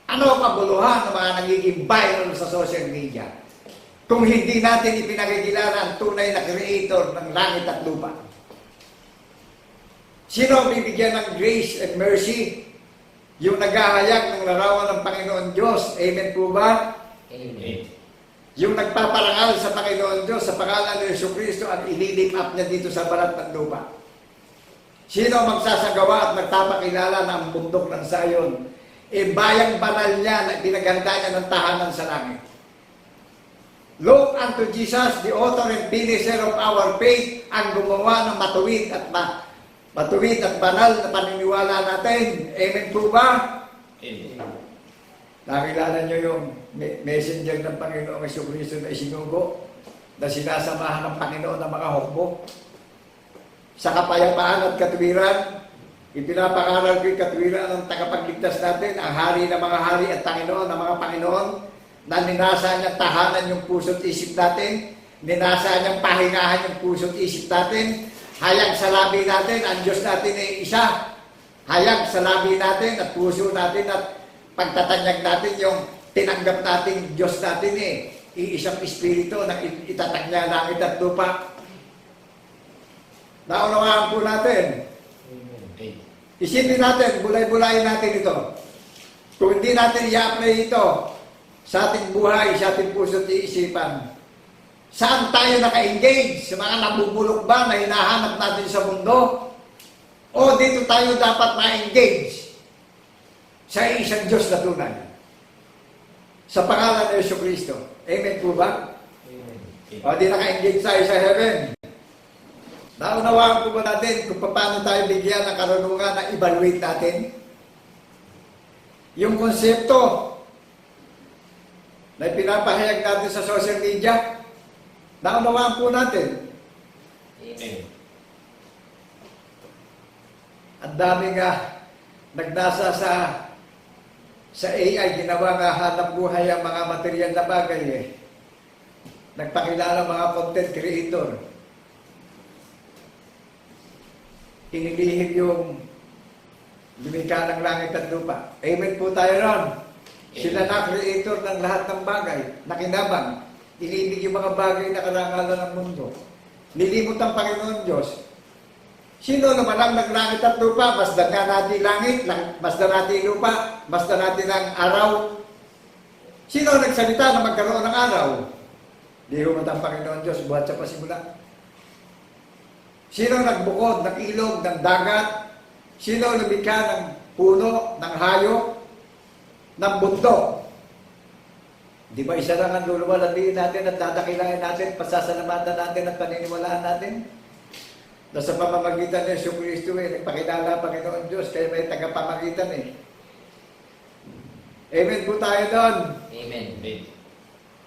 Ano ang kabuluhan ng mga nagiging viral sa social media kung hindi natin ipinakikilala ang tunay na creator ng langit at lupa? Sino ang bibigyan ng grace and mercy? Yung naghahayag ng larawan ng Panginoon Diyos. Amen po ba? Amen. Yung nagpaparangal sa Panginoon Diyos sa pangalan ni Jesucristo at ililim up niya dito sa balat ng lupa. Sino magsasagawa at magpapakilala ng bundok ng Sayon? Bayang banal niya na pinaganda niya ng tahanan sa langit. Look unto Jesus, the author and finisher of our faith, ang gumawa ng matuwid at banal na paniniwala natin. Amen po ba? Amen. Nakilala niyo yung messenger ng Panginoong Jesucristo na isinugo na sinasamahan ng Panginoon ng mga hukbo. Sa kapayapaan at katwiran, ipinapangaral ko yung katwiran ng tagapagligtas natin, ang hari ng mga hari at Panginoon ng mga Panginoon, na ninasa niyang tahanan yung puso't isip natin, ninasa niyang pahingahan yung puso't isip natin, hayag sa labi natin, ang Diyos natin ay isa, hayag sa labi natin at puso natin at pagtatanyag natin yung tinanggap natin Diyos natin iisang Espiritu na itatag niya langit at lupa. Naunawaan po natin. Isipin natin, bulay-bulayin natin ito. Kung hindi natin i-apply ito sa ating buhay, sa ating puso at isipan, saan tayo naka-engage? Sa mga nabubulok ba na hinahanap natin sa mundo? O dito tayo dapat ma-engage sa isang Diyos na tunay? Sa pangalan ng Jesucristo. Amen po ba? Amen. O di naka-engage tayo sa heaven. Naunawaan po ba natin kung paano tayo bigyan ng karunungan na evaluate natin? Yung konsepto na pinapahayag natin sa social media, naunawaan po natin. Amen. Ang dami nga nagnasa sa AI, ginawa nga hanap buhay ang mga material na bagay Nagpakilala mga content creator. Inilihim yung lumikha ng langit at lupa. Amen po tayo ron. Sila na creator ng lahat ng bagay, nakinabang. Inibig yung mga bagay na karangalan ng mundo. Nilimot ang Panginoon Diyos. Sino naman ang naglangit at lupa? Masdan nga natin langit, masdan natin lupa, masdan natin ang araw. Sino nagsalita na magkaroon ng araw? Di humot ang Panginoon Diyos buhat sa pasimula. Sino nagbukod ng ilog, ng dagat? Sino lumikha ng puno, ng hayop, ng bundok? Di ba isa lang ang luluwalhatiin natin at dadakilain natin, pasasalamatan natin at paniniwalaan natin? Na sa pamamagitan ni Yesu Cristo nagpakilala ang Panginoon Diyos, kaya may tagapamagitan Amen po tayo doon. Amen.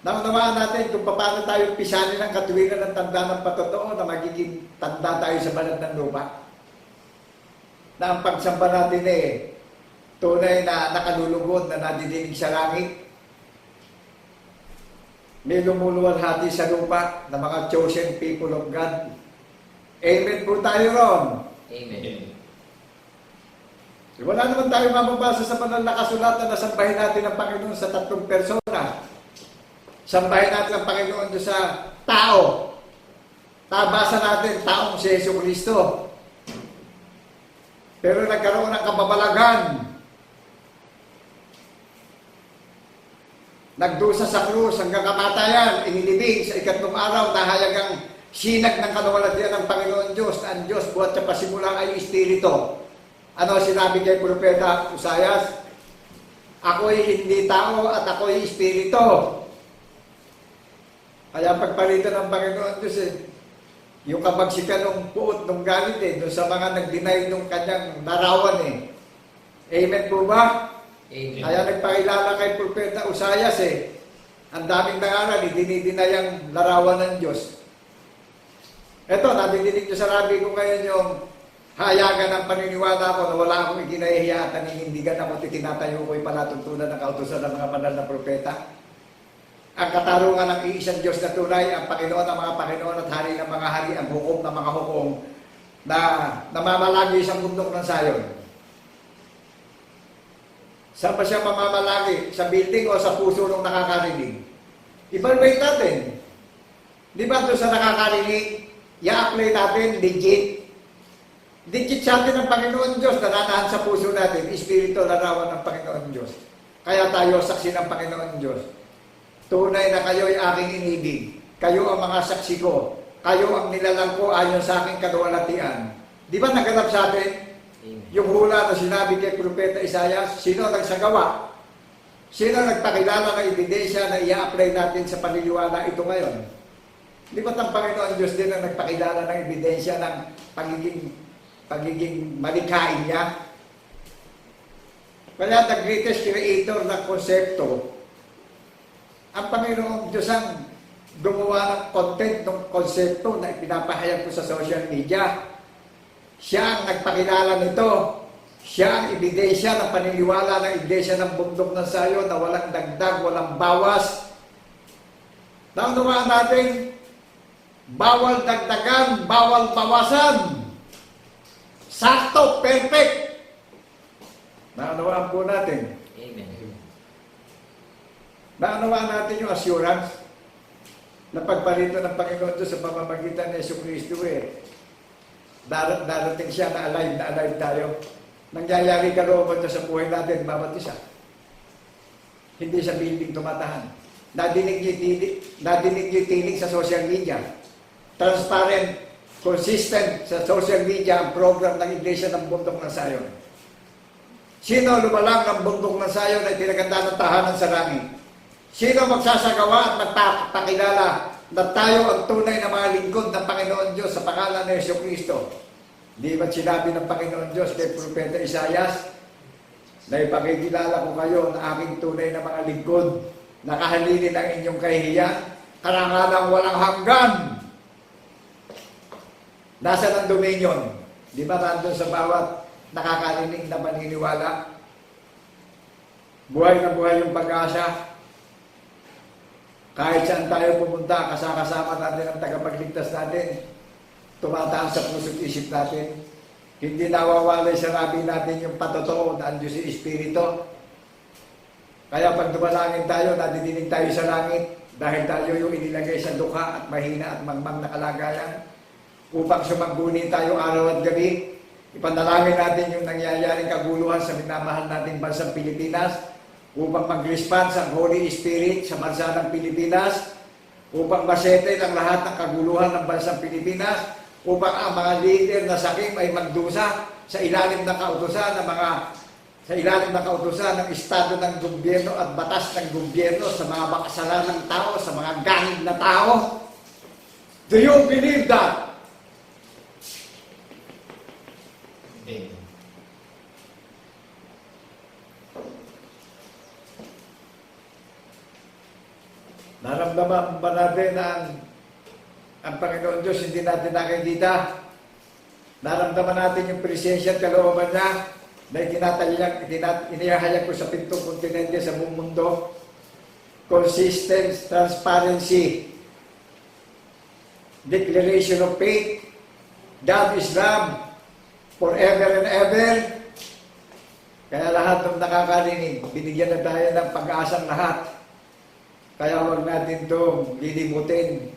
Naunawaan natin kung paano tayo pisanin ang katuwiran ng tanda ng patotoo na magiging tanda tayo sa balat ng lupa. Na ang pagsamba natin tunay na nakalulugod na nadidinig sa langit. May lumuluwalhati sa lupa na mga chosen people of God. Amen po tayo ron. Amen. Wala naman tayo mababasa sa banal na kasulatan na sambahin natin ang Panginoon sa 3 persona. Sambahin natin ang Panginoon doon sa tao. Tabasa natin, taong si Yesu Cristo. Pero nagkaroon ng kababalagan. Nagdusa sa krus hanggang kamatayan, inilibing sa 3 araw na hayagang sinag ng kaluwalhatian ng Panginoon Diyos na ang Diyos buhat sa pasimula ay Espiritu. Ano sinabi kay Propeta Usayas? Ako'y hindi tao at ako'y Espiritu. Kaya pagpalitan ng Panginoon Diyos yung kabagsikan ng puot ng galit doon sa mga nag-deny ng kanyang larawan Amen po ba? Amen. Kaya nagpakilala kay Propeta Usayas ang daming nangaral, dinidinay ang larawan ng Diyos. Ito, nadidinig nyo sa rabi ko ngayon yung hayagan ng paniniwala ko na wala akong ikinahihiya at naninindigan ako tinatayo ko'y palatuntunan ng kautusan ng mga banal na propeta. Ang katarungan ng iisang Diyos na tunay, ang Panginoon ng mga Panginoon at Hari ng mga Hari, ang hukom ng mga hukom na namamalagi sa bundok ng Sayon. Saan ba siya mamamalagi? Sa building o sa puso ng nakakarinig? Evaluate natin. Di ba doon sa nakakarinig, i-apply natin, legit. Legit sa atin ng Panginoon Diyos, nananahan sa puso natin, Espiritu larawan ng Panginoon Diyos. Kaya tayo saksi ng Panginoon Diyos. Tunay na kayo'y aking inibig. Kayo ang mga saksi ko. Kayo ang nilalang ko ayon sa aking kaluwalhatian. Di ba naganap sa atin? Amen. Yung hula na sinabi kay Propeta Isaias, sino nagsagawa? Sino nagpakilala ng ebidensya na i-apply natin sa paniniwala ito ngayon? Di ba ang Panginoon Diyos din ang nagpakilala ng ebidensya ng pagiging malikhain niya? Kaya the greatest creator ng konsepto, ang Panginoong Diyos ang gumawa ng content ng konsepto na ipinapahayag ko sa social media. Siya ang nagpakilala nito. Siya ang ebidensya ng paniniwala ng iglesia ng bundok ng Sayon na walang dagdag, walang bawas. Naunawaan natin, bawal dagdagan, bawal bawasan. Sakto, perfect. Naunawaan po natin. Amen. Naunawaan natin yung assurance na pagpalito ng Panginoon Diyos sa pamamagitan ni Yesu Cristo darating siya na alive tayo. Nangyayari kalooban niya sa buhay natin, bawat isa. Hindi sa building tumatahan. Nadinig niyo tinig sa social media. Transparent, consistent sa social media ang program ng Iglesia ng Bundok ng Sayon. Sino lumalang ng Bundok ng Sayon ay pinaganda ng tahanan sa langit? Sino magsasagawa at magpapakilala na tayo ang tunay na mga lingkod ng Panginoon Diyos sa pangalan ng Yesu Cristo? Di ba't sinabi ng Panginoon Diyos kay Propeta Isaias na ipakikilala ko kayo na aking tunay na mga lingkod, nakahalili ng inyong kahihiyan, karangalang walang hanggan. Nasa ng dominion? Di ba nandun sa bawat nakakarinig na maniniwala? Buhay na buhay yung pag-asa. Kahit saan tayo pumunta, kasama natin ang tagapagligtas natin. Tumataas sa puso't isip natin. Hindi nawawalay sa rabi natin yung patotoo na ang Diyos ay Espiritu. Kaya pag dumalangin tayo, nadidinig tayo sa langit dahil tayo yung inilagay sa dukha at mahina at mangmang na kalagayan upang sumagbuni tayo araw at gabi. Ipanalangin natin yung nangyayaring kaguluhan sa minamahal nating bansang Pilipinas upang mag-response ang Holy Spirit sa bansa ng Pilipinas, upang masettle ang lahat ng kaguluhan ng bansang Pilipinas, upang ang mga leader na sakim ay magdusa sa ilalim ng kautusan ng estado ng gobyerno at batas ng gobyerno sa mga makasalanang tao, sa mga ganid na tao. Do you believe that? Amen. Naramdaman ba natin na ang Panginoon Diyos hindi natin nakikita? Naramdaman natin yung presensya at kalooban niya na inihahayag ko sa pintong kontinente sa buong mundo. Consistent transparency, declaration of faith, God is love, forever and ever. Kaya lahat ng nakakarinig, binigyan na tayo ng pag-asang lahat. Kaya huwag natin itong lilimutin.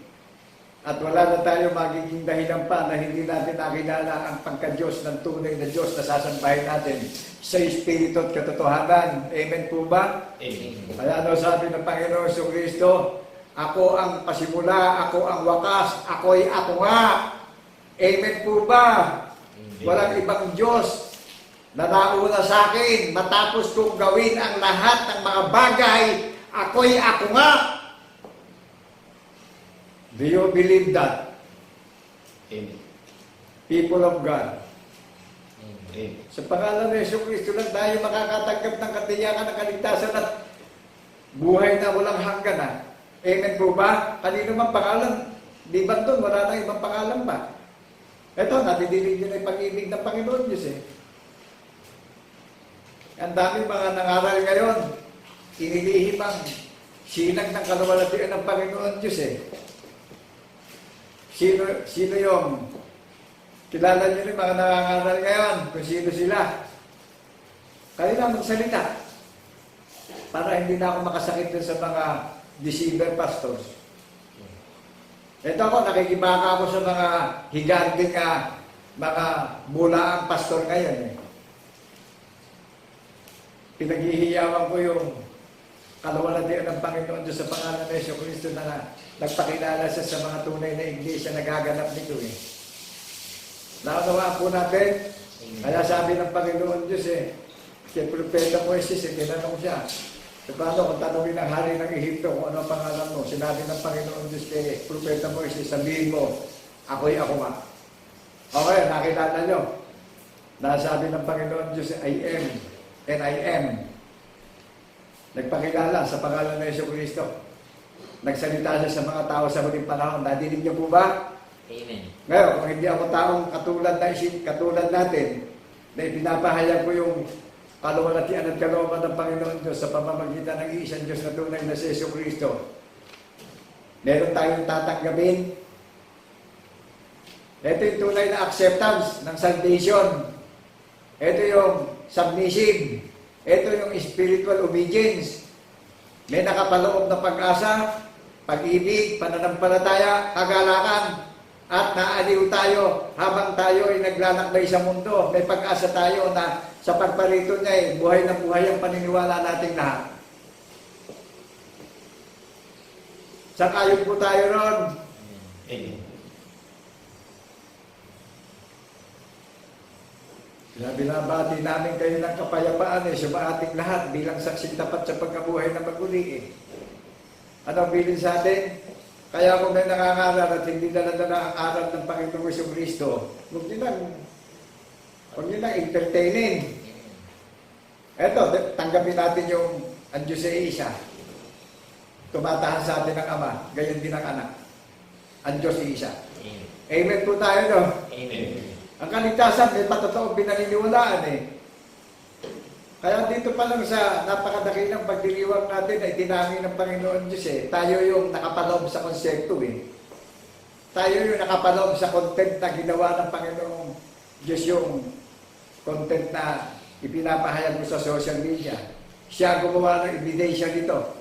At wala na tayo magiging dahilan pa na hindi natin nakilala ang pagka-Diyos ng tunay na Diyos na sasambahin natin sa Espiritu at katotohanan. Amen po ba? Amen. Kaya ano sabi ng Panginoon sa Kristo? Ako ang pasimula, ako ang wakas, ako'y ako nga. Amen po ba? Walang ibang Diyos na nauna sa akin matapos kong gawin ang lahat ng mga bagay. Ako'y ako nga. Do you believe that? Amen. People of God. Amen. Sa pangalan ng Yesu Kristo lang tayo makakatanggap ng katiyakan ng kaligtasan at buhay na walang hanggan. Amen po ba? Kanino mang pangalan? Di ba doon? Wala na ibang pangalan pa. Ito, natidilig nyo na yung pag-ibig ng Panginoon Diyos eh. Ang daming mga nangaral ngayon, inilihim ang sinag ng kaluwalhatian ng Panginoon Diyos eh. Sino yung kilala nyo rin mga nangangaral ngayon kung sino sila? Kayo na magsalita para hindi na ako makasakit dun sa mga deceiver pastors. Ito ako, nakikibaka ako sa mga higanting mga bulaang pastor ngayon eh. Pinaghihiyawan ko yung kaluwalhatian ng Panginoon Diyos sa pangalan ng Yesu Kristo na nagpakilala siya sa mga tunay na iglesia na gaganap nito eh. Naunawaan po natin, kaya sabi ng Panginoon Diyos eh, kay Propeta Moises eh, tinanong siya, paano kung tanongin ng hari ng Ehipto kung ano ang pangalan mo? Sinabi ng Panginoon Diyos kay Propeta Moises, sabihin mo, ako'y ako nga. Okay, nakilala nyo. Nasabi ng Panginoon Diyos, I am, and I am. Nagpakilala sa pangalan ng Yesu Kristo. Nagsalita siya sa mga tao sa huling panahon. Nadinig niyo po ba? Amen. Ngayon, kung hindi ako taong katulad natin, na ipinapahayag ko yung kaluwalhatian at kalooban ng Panginoon Diyos sa pamamagitan ng iisang Diyos na tunay na si Yesu Kristo. Meron tayong tatanggapin. Ito yung tunay na acceptance ng salvation. Ito yung submissive. Ito yung spiritual obedience. May nakapaloob na pag-asa, pag-ibig, pananampalataya, kagalakan, at naaliw tayo habang tayo ay naglalakbay sa mundo. May pag-asa tayo na sa pagparito niya ay buhay na buhay ang paniniwala nating lahat. Sakayon po tayo ron. Amen. Binabati namin kayo ng kapayapaan sa ating lahat bilang saksing tapat sa pagkabuhay na maguli eh. Ano ang bilin sa atin? Kaya kung may nangangaral at hindi dala-dala ang aral ng Panginoong Jesucristo, huwag nyo lang entertainin. Eto, tanggapin natin yung ang Diyos ay isa. Tumatahan sa atin ng Ama, gayon din ang anak. Ang Diyos ay isa. Amen. Amen po tayo, no? Amen. Ang kaligtasan, may patotoo pinaniniwalaan eh. Kaya dito pa lang sa napakadakilang pagdiriwang natin ay dinami ng Panginoon Diyos eh. Tayo yung nakapaloob sa konsepto eh. Tayo yung nakapaloob sa content na ginawa ng Panginoong Diyos, yung content na ipinapahayag mo sa social media. Siya ang gumawa ng ebidensya nito.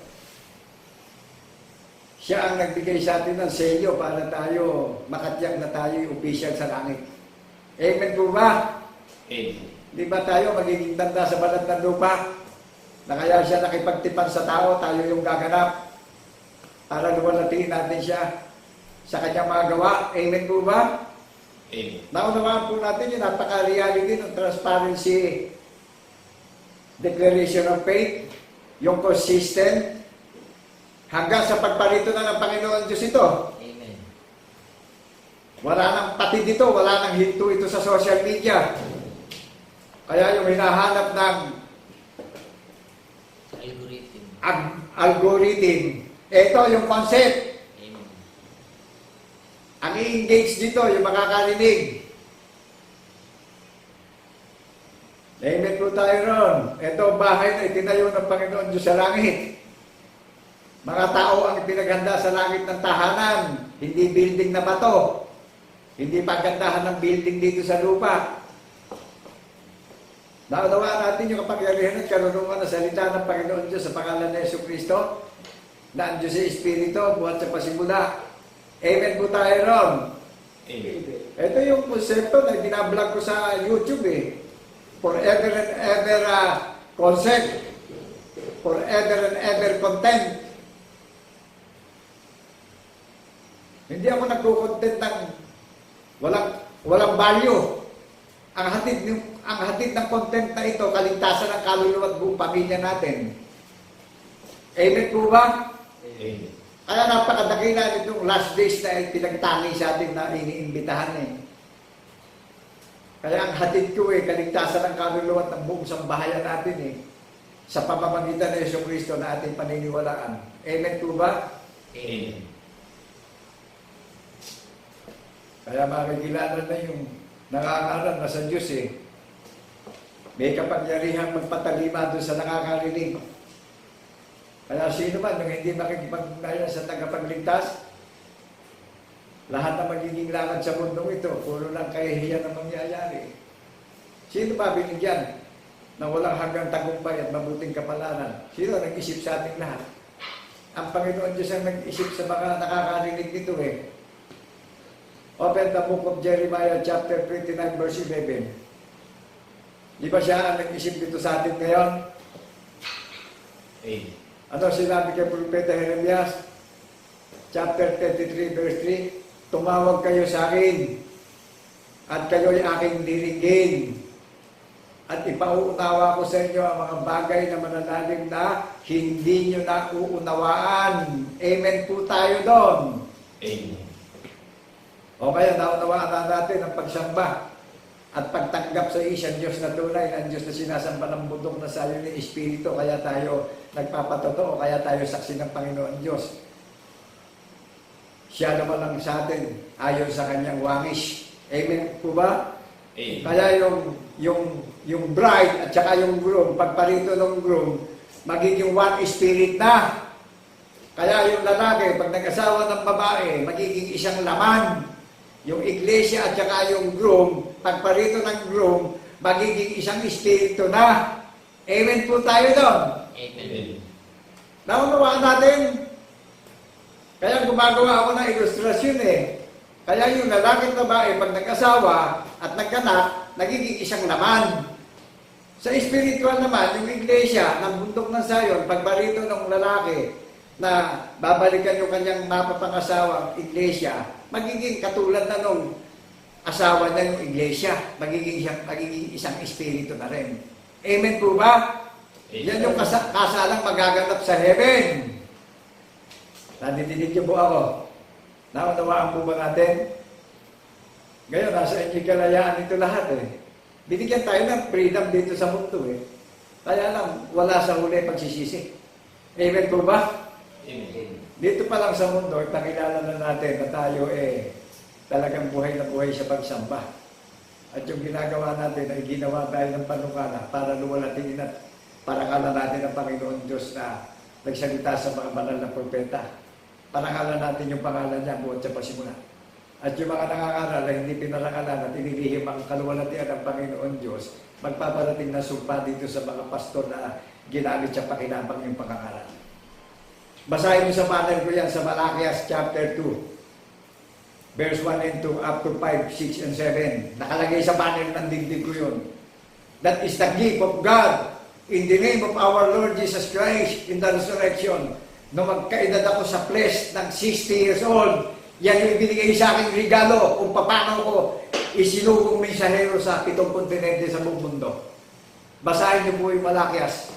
Siya ang nagbigay sa atin ng selyo para tayo makatyak na tayo yung official sa langit. Amen po ba? Amen. Di ba tayo magiging tanda sa balat ng lupa? Na kaya siya nakipagtipan sa tao, tayo yung gaganap para luwalhatiin natin siya sa kanyang mga gawa. Amen po ba? Amen. Naunawaan po natin yung napaka-reality ng transparency declaration of faith, yung consistent, hanggang sa pagparito na ng Panginoon Diyos ito. Amen. Wala nang pati dito, wala nang hinto ito sa social media. Kaya yung hinahanap ng Algorithm. algorithm, ito yung concept. Amen. Ang i-engage dito, yung makakarinig. Amen po tayo ron. Ito ang bahay na itinayo ng Panginoon Diyos sa langit. Mga tao ang pinaghanda sa langit ng tahanan, hindi building na bato. Hindi pagandahan ng building dito sa lupa. Naunawaan natin yung kapangyarihan at karunungan na salita ng Panginoon Diyos sa pangalan ni Jesucristo, na ang Diyos ay Espiritu, buhat sa pasimula. Amen po tayo ron. Amen. Ito yung konsepto na binablog ko sa YouTube Forever and ever concept. Forever and ever content. Hindi ako nagko-content ng walang value. Ang hatid ng content na ito, kaligtasan ng kaluluwa at buong pamilya natin. Amen po ba? Amen. Kaya napakadakila nitong last days na pinagtani sa atin na iniimbitahan Kaya ang hatid ko kaligtasan ng kaluluwa at ng buong sambahayan natin sa pamamagitan ng Jesucristo na ating paniniwalaan. Amen po ba? Amen. Kaya makikilala na yung nangangaral na sa Diyos May kapangyarihan magpatalima doon sa nakakarinig. Kaya sino man yung hindi makikipagnayan sa tagapagligtas, lahat na magiging lakad sa mundong ito, puro lang kahihiyan ang mangyayari. Sino ba binigyan na walang hanggang tagumpay at mabuting kapalaran? Sino nag-isip sa ating lahat? Ang Panginoon Diyos ang nag-isip sa mga nakakarinig nito Open the book of Jeremiah chapter 29 verse 11. Di ba siya ang nag-isip dito sa atin ngayon? Amen. Ano sinabi kay Propeta Jeremias? Chapter 33 verse 3. Tumawag kayo sa akin at kayo'y aking diringgin at ipauunawa ko sa inyo ang mga bagay na mananalig na hindi nyo na uunawaan. Amen po tayo doon. Amen. O kaya naunawaan na natin ang pagsamba at pagtanggap sa isang Diyos na tunay, ang Diyos na sinasamba ng bundok na sayo ni Espiritu, kaya tayo nagpapatotoo, kaya tayo saksi ng Panginoon Diyos. Siya naman ang sa atin, ayon sa kanyang wangis. Amen po ba? Amen. Kaya yung bride at saka yung groom, pagparito ng groom, magiging one spirit na. Kaya yung lalaki, pag nag-asawa ng babae, magiging isang laman. Yung iglesia at saka yung groom, pagparito ng groom, magiging isang espiritu na. Amen po tayo doon. Amen. Naunawaan natin. Kaya gumagawa ako ng ilustrasyon Kaya yung lalaki at babae, pag nag-asawa at nagkanak, nagiging isang laman. Sa spiritual naman, yung iglesia ng bundok ng Sayon, pagbarito ng lalaki na babalikan yung kanyang mapapangasawang iglesia, magiging katulad na nung asawa na yung iglesia, magiging isang espiritu na rin. Amen po ba? Yan yung kasalang magaganap sa heaven. Nandidinig niyo po ako. Naunawaan po ba natin? Ngayon, nasa inyo kalayaan ito lahat Binigyan tayo ng freedom dito sa mundo Kaya lang, wala sa huli pagsisisi. Amen po ba? Amen. Dito pa lang sa mundo, pakilala na natin na tayo talagang buhay na buhay sa pagsamba. At yung ginagawa natin ay ginawa tayo ng panukala para luwalatingin at parangalan natin ang Panginoon Diyos na nagsalita sa mga banal na propeta. Parangalan natin yung pangalan niya buhat sa pasimula. At yung mga nangangaral na hindi pinarangalan at inilihim ang kaluwalhatian ng Panginoon Diyos, magpaparating na sumpa dito sa mga pastor na ginamit siya pakinabang yung pangangaral. Basahin mo sa panel ko yan sa Malakias chapter 2, verse 1 and 2, up to 5, 6, and 7. Nakalagay sa panel ng dibdib ko yun. That is the gift of God in the name of our Lord Jesus Christ in the resurrection. Nung magkaedad ako sa flesh ng 60 years old, yan yung binigay sa aking regalo kung paano ko isinugong mensahero sa 7 kontinente sa buong mundo. Basahin niyo po yung Malakias.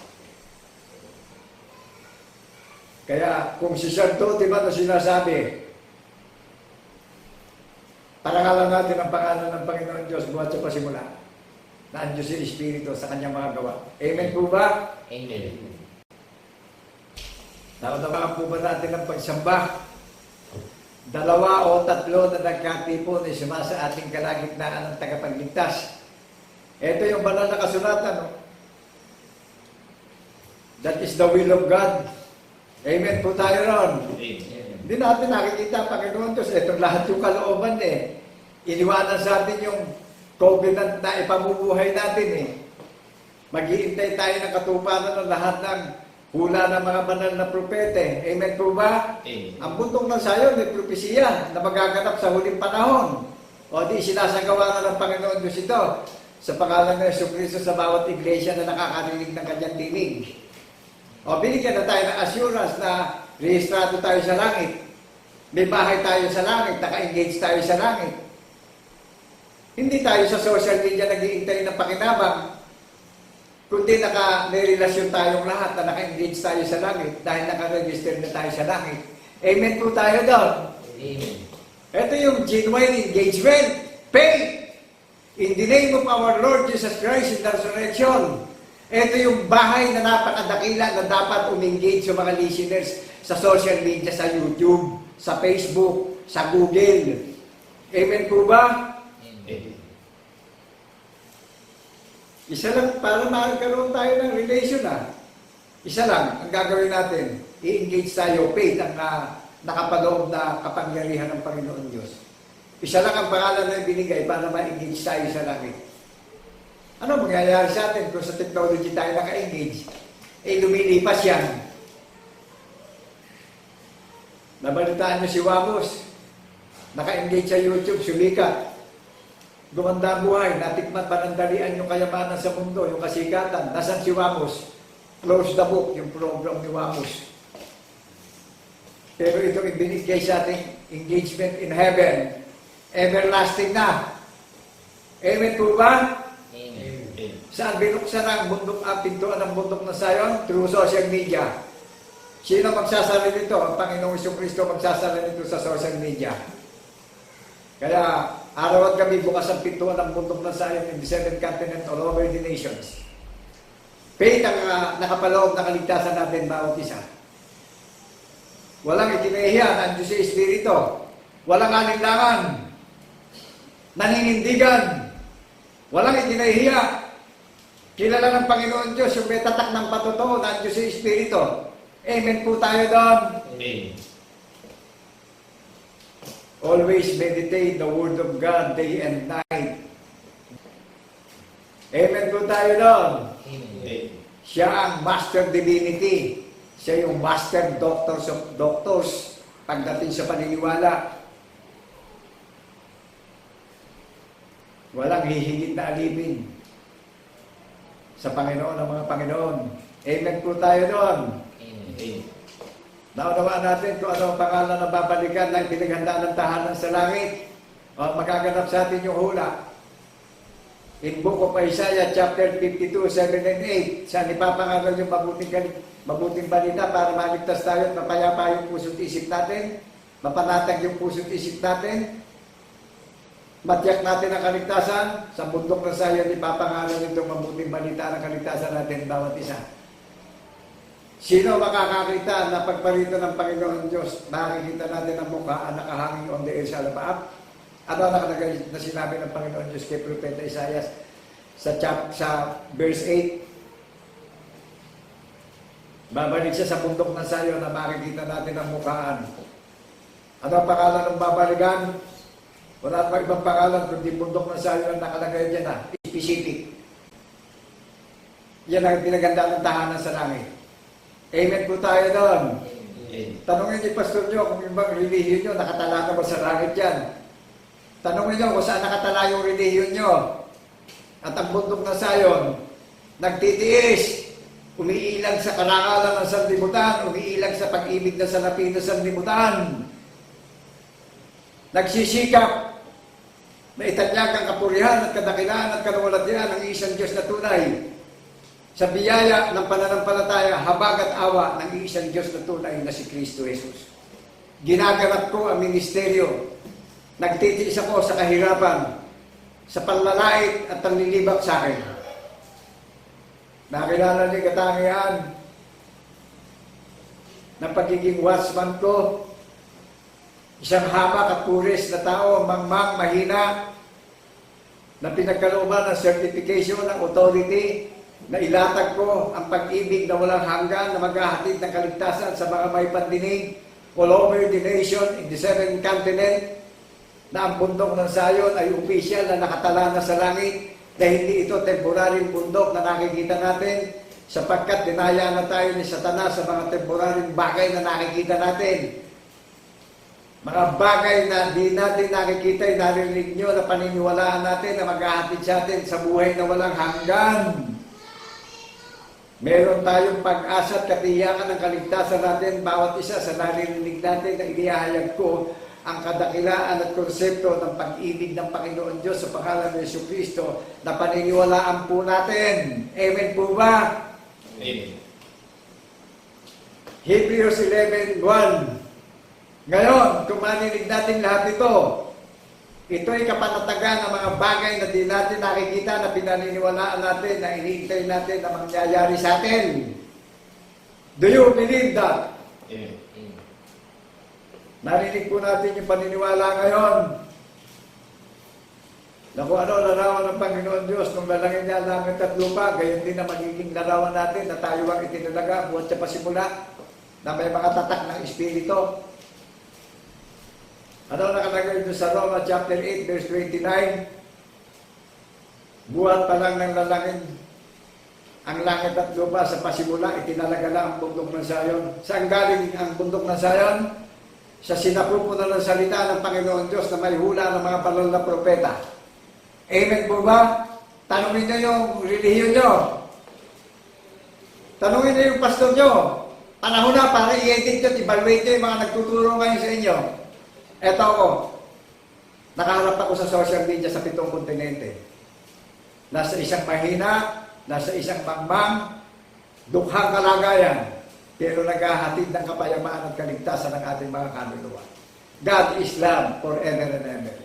Kaya kung si Santo, di ba, na sinasabi, parangalan natin ang pangalan ng Panginoon Diyos buhat sa pasimula, na ang Diyos yung Espiritu sa kanyang mga gawa. Amen po ba? Amen. Naunawaan po ba natin ang pagsamba? 2 o 3 na nagkatipon ay suma sa ating kalagitnaan ng tagapagligtas. Ito yung banal na kasulatan. No? That is the will of God. Amen po tayo ron. Hindi natin nakikita, Panginoon Diyos, itong lahat yung kalooban eh. Iniwanan sa atin yung covenant na ipamumuhay natin eh. Mag-iintay tayo ng katuparan ng lahat ng hula ng mga banal na propete. Amen po ba? Amen. Ang buntong ng sayon may propesiya na magaganap sa huling panahon. O di sinasagawa na ng Panginoon Diyos ito sa pangalan ng Jesucristo sa bawat iglesia na nakakarinig ng kanyang tinig. O binigyan na tayo ng assurance na rehistrado tayo sa langit. May bahay tayo sa langit, naka-engage tayo sa langit. Hindi tayo sa social media nag-iintay ng pakinabang, kundi may relasyon tayong lahat na naka-engage tayo sa langit dahil naka-register na tayo sa langit. Amen po tayo doon. Amen. Ito yung genuine engagement. Faith in the name of our Lord Jesus Christ in the resurrection. Ito yung bahay na napakadakila na dapat umengage sa mga listeners sa social media, sa YouTube, sa Facebook, sa Google. Amen po ba? Amen. Isa lang, para magkaroon tayo ng relation Isa lang ang gagawin natin. I-engage tayo, faith ang nakapaloob na kapangyarihan ng Panginoon Diyos. Isa lang ang pangalan na binigay para ma-engage tayo sa langit. Ano mangyayari sa atin kung sa technology tayo naka-engage? Lumilipas yan. Nabalitaan niyo si Wamos. Naka-engage sa YouTube, sumikat. Gumanda ang buhay, natikman panandalian yung kayamanan sa mundo, yung kasikatan. Nasaan si Wamos? Close the book, yung program ni Wamos. Pero itong ibinigay sa ating engagement in heaven, everlasting na. Amen po ba? Amen. Saan binuksan ang bundok, pintuan ng bundok na sayon? Through social media. Sino magsasara nito? Ang Panginoong Jesucristo magsasara nito sa social media. Kaya, araw at gabi bukas ang pintuan ng bundok na sayon in the 7 continent all over the nations. Faith ang nakapaloob na kaligtasan natin bawat isa. Walang ikinahiya ng Diyos sa Espiritu. Walang alinlangan. Naninindigan. Walang ikinahiya. Kilala ng Panginoon Diyos yung may tatak ng patotoo ng Diyos sa Espiritu. Amen po tayo doon. Amen. Always meditate the Word of God day and night. Amen po tayo doon. Amen. Siya ang Master Divinity. Siya yung Master Doctors of Doctors pagdating sa paniniwala. Walang hihigit na alipin sa Panginoon ng mga Panginoon. Amen po tayo doon. Amen. Naunawaan natin kung ano ang pangalan ng babalikan na pinaghandaan ng tahanan sa langit o magaganap sa atin yung hula. In Book of Isaiah chapter 52, 7 and 8, saan ipapangaral yung mabuting balita para maligtas tayo at mapayapa yung puso't isip natin, mapanatag yung puso't isip natin, matiyak natin ang kaligtasan, sa bundok ng sayon ipapangaral itong mabuting balita ng kaligtasan natin bawat isa. Sino makakakita na pagparito ng Panginoon Diyos? Makikita natin ang mukha ang nakahanging on the air sa alabaap. Ano ang nakalagay na sinabi ng Panginoon Diyos kay Propeta Isaiah sa verse 8? Babalik siya sa bundok ng sayon na makikita natin ang mukhaan. Ano ang pangalan ng babalikan? Wala pa ibang pangalan kundi bundok ng sayon ang nakalagay dyan specific. Yan ang pinaganda ng tahanan sa langit. Amen po tayo doon. Tanungin niyo, Pastor nyo, kung ibang relihiyon nyo, nakatala na ba sa langit yan? Tanungin nyo kung saan nakatala yung relihiyon nyo. At ang bundok na sayon, nagtitiis, umiilag sa karangalan ng sanlibutan, umiilag sa pag-ibig na salapi ng sanlibutan. Nagsisikap na itanyag ang kapurihan at kadakilaan at kaluwalhatian ng isang Diyos na tunay sa biyaya ng pananampalataya, habag at awa ng isang Diyos na tunay na si Kristo Jesus. Ginaganap ko ang ministeryo. Nagtitiis ako sa kahirapan, sa panlalait at panlilibak sa akin. Nakilala niyo katangian ng pagiging watchman ko, isang hamak at puris na tao, mangmang, mahina, na pinagkalooban ng certification ng authority, na ilatag ko ang pag-ibig na walang hanggan na maghahatid ng kaligtasan sa mga may pandinig all over the nation in the 7 continent, na ang bundok ng Zion ay opisyal na nakatala na sa langit, na hindi ito temporaryong bundok na nakikita natin, sapagkat dinaya na tayo ni Satanas sa mga temporaryong bagay na nakikita natin. Mga bagay na di natin nakikita, narinig nyo na paniniwalaan natin na maghahatid sa atin sa buhay na walang hanggan. Meron tayong pag-asa at katiyakan ng kaligtasan natin, bawat isa sa narinig natin na inihayag ko ang kadakilaan at konsepto ng pag-ibig ng Panginoon Diyos sa pangalan ng Jesucristo na paniniwalaan po natin. Amen po ba? Amen. Hebrews 11:1. Ngayon, kung maninig natin lahat ito, ito'y kapanatagan ng mga bagay na di natin nakikita, na pinaniniwalaan natin, na iniintay natin na mangyayari sa atin. Do you believe that? Amen. Narinig po natin yung paniniwala ngayon na kung ano larawan ng Panginoon Diyos nung lalangin niya ang langit at lupa, gayon din na magiging larawan natin na tayo ang itinalaga buhat sa pasimula, na may mga tatak ng Espiritu. Ano nakalagay doon sa Roma chapter 8 verse 29? Buhat pa lang ng lalangin ang langit at lupa, sa pasimula itinalaga lang ang bundok ng Zion. Saan galing ang bundok ng Zion? Sa sinapupunan ng salita ng Panginoon Diyos na may hula ng mga banal na propeta. Amen po ba? Tanungin niyo yung relihiyon niyo. Tanungin niyo yung pastor niyo. Panahon na para i-edit nyo, i-evaluate nyo yung mga nagtuturo ngayon sa inyo. Eto ako. Nakaharap ako sa social media sa 7 kontinente. Nasa isang mahina, nasa isang mangmang, dukhang kalagayan, pero naghahatid ng kapayapaan at kaligtasan ng ating mga kaluluwa. God is love forever and ever.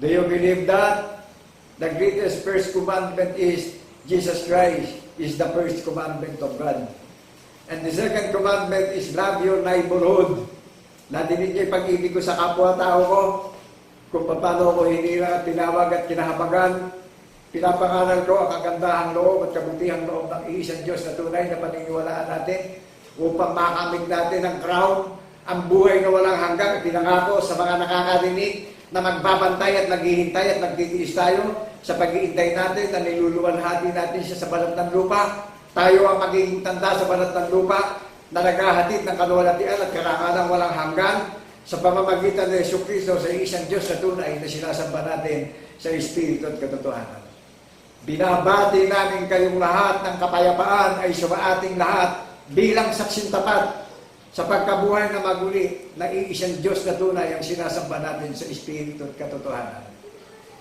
Do you believe that? The greatest first commandment is Jesus Christ is the first commandment of God. And the second commandment is love your neighborhood. Nadinig niyo yung pag-ibig ko sa kapwa-tao ko, kung paano ako hinira, tinawag at kinahabagan. Pinapangaral ko ang kagandahang loob at kabutihang loob ng iisang Diyos na tunay na paniniwalaan natin upang makamit natin ang crown, ang buhay na walang hanggang. Pinangako sa mga nakakarinig na magbabantay at naghihintay at nagtitiis tayo sa pag-iintay natin na niluluwalhati natin siya sa balat ng lupa. Tayo ang magiging tanda sa balat ng lupa na naghahatid ng kaluwalhatian at karangalang walang hanggan sa pamamagitan ng Jesucristo sa isang Diyos na tunay na sinasamba natin sa Espiritu at katotohanan. Binabati namin kayong lahat ng kapayapaan ay sa ating lahat bilang saksing tapat sa pagkabuhay na maguli na iisang Diyos na tunay ang sinasamba natin sa Espiritu at katotohanan.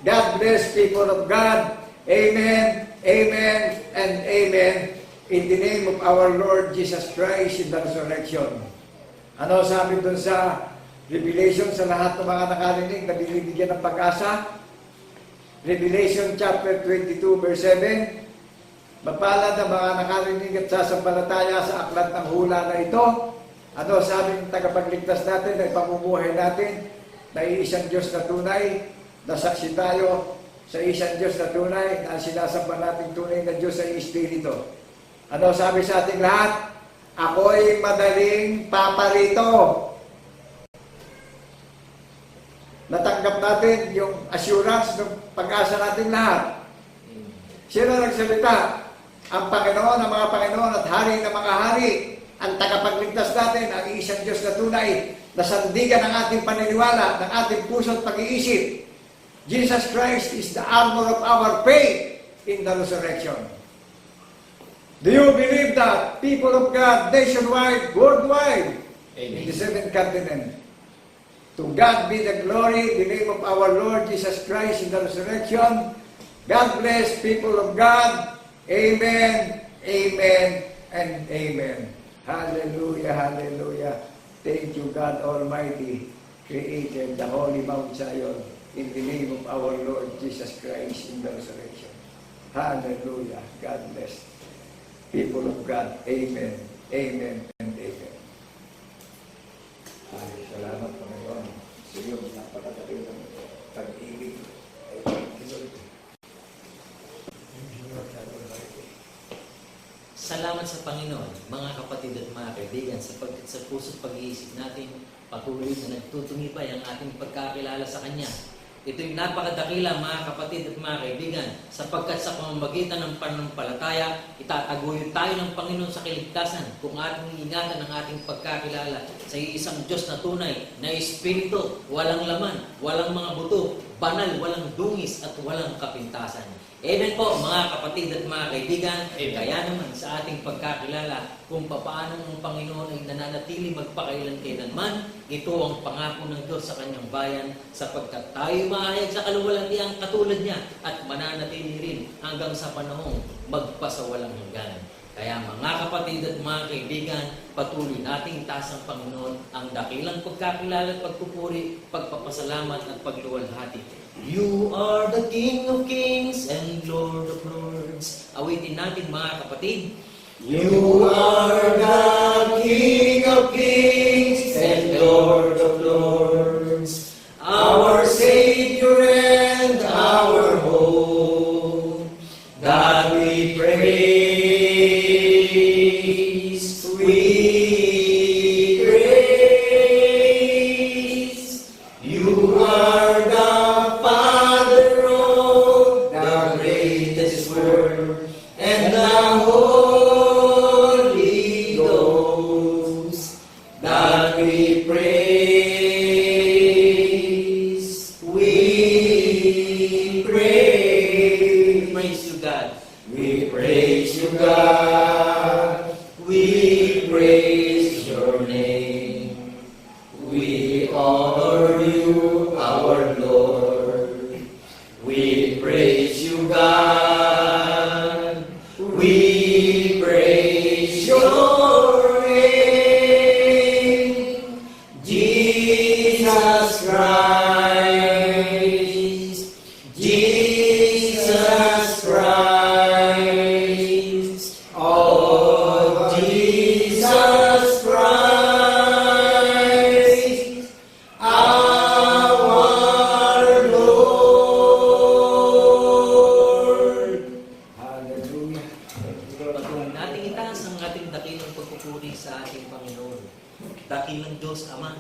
God bless people of God. Amen, amen, and amen. In the name of our Lord Jesus Christ in the resurrection. Ano sabi dun sa Revelation sa lahat ng mga nakarinig na binibigyan ng pag-asa? Revelation chapter 22 verse 7. Mapalad ang mga nakarinig at sasampalataya sa aklat ng hula na ito. Ano sabi ng tagapagligtas natin na ipamumuhay natin na isang Diyos na tunay, na saksi tayo sa isang Diyos na tunay, na sinasamba natin tunay na Diyos ay Espiritu. Ano sabi sa ating lahat? Ako'y madaling paparito. Natanggap natin yung assurance ng pag-asa natin lahat. Sino nagsalita? Ang Panginoon, ang mga Panginoon at Hari ng mga Hari, ang tagapagligtas natin, ang isang Diyos na tunay, na sandigan ng ating paniniwala, ng ating puso at pag-iisip. Jesus Christ is the armor of our faith in the resurrection. Do you believe that, people of God, nationwide, worldwide, in the 7 continent? To God be the glory, in the name of our Lord Jesus Christ in the resurrection. God bless people of God. Amen, amen, and amen. Hallelujah, hallelujah. Thank you, God Almighty, created the holy Mount Zion in the name of our Lord Jesus Christ in the resurrection. Hallelujah. God bless people of God. Amen, amen, and amen. Ay, salamat Panginoon sa iyong napakatagal ng pag-ibig. Salamat sa Panginoon, mga kapatid at mga kaibigan, sapagkat sa puso't pag-iisip natin, patuloy na nagtutumibay ang ating pagkakilala sa Kanya. Ito'y napakadakila, mga kapatid at mga kaibigan, sapagkat sa pamamagitan ng pananampalataya, itataguyod tayo ng Panginoon sa kaligtasan kung ating iingatan ang ating pagkakilala sa isang Diyos na tunay, na Espiritu, walang laman, walang mga buto, banal, walang dungis at walang kapintasan. Amen po, mga kapatid at mga kaibigan. Kaya naman sa ating pagkakilala kung paano ang Panginoon ay nananatili magpakailan kailanman, ito ang pangako ng Diyos sa kanyang bayan, sapagkat tayo maayag sa kaluwalhatiang katulad niya at mananatili rin hanggang sa panahong magpasawalang hanggan. Kaya mga kapatid at mga kaibigan, patuloy nating itaas ang Panginoon ang dakilang pagkakilala at pagpupuri, pagpapasalamat at pagluwalhati. You are the King of Kings and Lord of Lords. Awitin natin mga kapatid. You are the King of Kings and Lord of Lords, our Savior and our hope. God we praise, we praise. You are the Father of the greatest word, and the Holy Ghost. God we praise, we praise. Praise you, God. We praise you, God. We praise your name. We honor you, our Lord. We praise you, God. We praise your name. Jesus Christ. Jesus Christ. Oh, Jesus Christ, our Lord. Hallelujah. Patuloy nating itaas ang ating dakilang pagpupuri sa ating Panginoon. Dakilang Diyos Ama,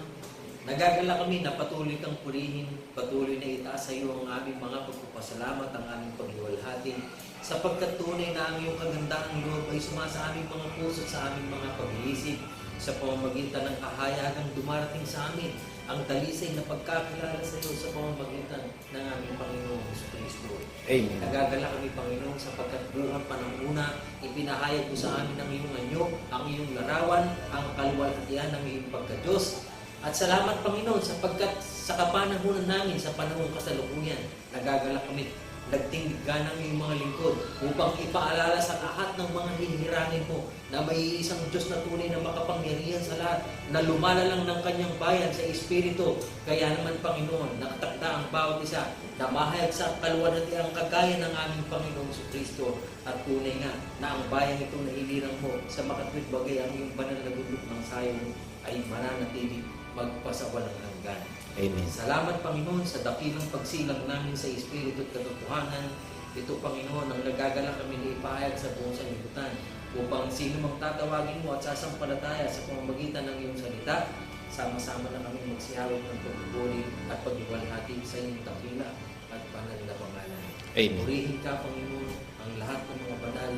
nagagala kami na patuloy kang purihin, patuloy na itaas sa iyo ang aming mga pagpapasalamat, ang aming pagluwalhati, sapagkat tunay na ang iyong kagandahang loob ay sumasa aming mga puso, sa aming mga pag-iisip, sa pamamagitan ng kahayagang dumarating sa amin, ang dalisay na pagkakilala sa iyo sa pamamagitan ng aming Panginoong Jesucristo. Amen. Nagagala kami, Panginoon, sapagkat buong panahuna, ipinahayag mo sa amin ang iyong anyo, ang iyong larawan, ang kaluwalhatian ng iyong pagka-Diyos. At salamat, Panginoon, sapagkat sa kapanahunan namin, sa panahong kasalukuyan, nagagala kami, nagtindig ka ng iyong mga lingkod upang ipaalala sa lahat ng mga hinihiranin mo na may isang Diyos na tunay na makapangyarihan sa lahat, na lumalalang ng kanyang bayan sa Espiritu. Kaya naman, Panginoon, nakatakda ang bawat isa na mahayag sa kaluwalhatiang kagaya ng aming Panginoong Jesucristo, at tunay nga na ang bayan ito na hilirang mo sa makatwid bagay ang iyong banal na gundok ng sayon ay mananatili magpasawalang hanggan. Amen. Salamat, Panginoon, sa dakilang pagsilang namin sa Espiritu at katotohanan. Ito, Panginoon, ang nagagala kami na ipahayag sa buong sanlibutan, upang sino mang tatawagin mo at sasampalataya sa pamamagitan ng iyong salita, sama-sama na kami magsiyawag ng pagpupuri at pagluwalhati sa iyong dakila at banal na pangalan. Amen. Purihin ka, Panginoon, ang lahat ng mga banal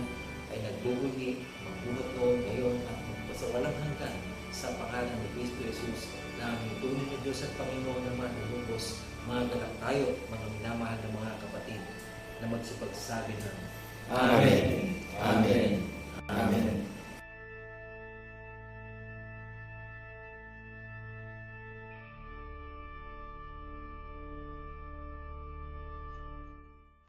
ay nagbubuhi, magbuhat noon, ngayon at magpasawalang hanggan, sa pangalan ni Cristo Jesus, na aming tunay na Diyos at Panginoon naman lumubos. Mga galak tayo, mga minamahal na mga kapatid, na magsipagsabi ng Amen.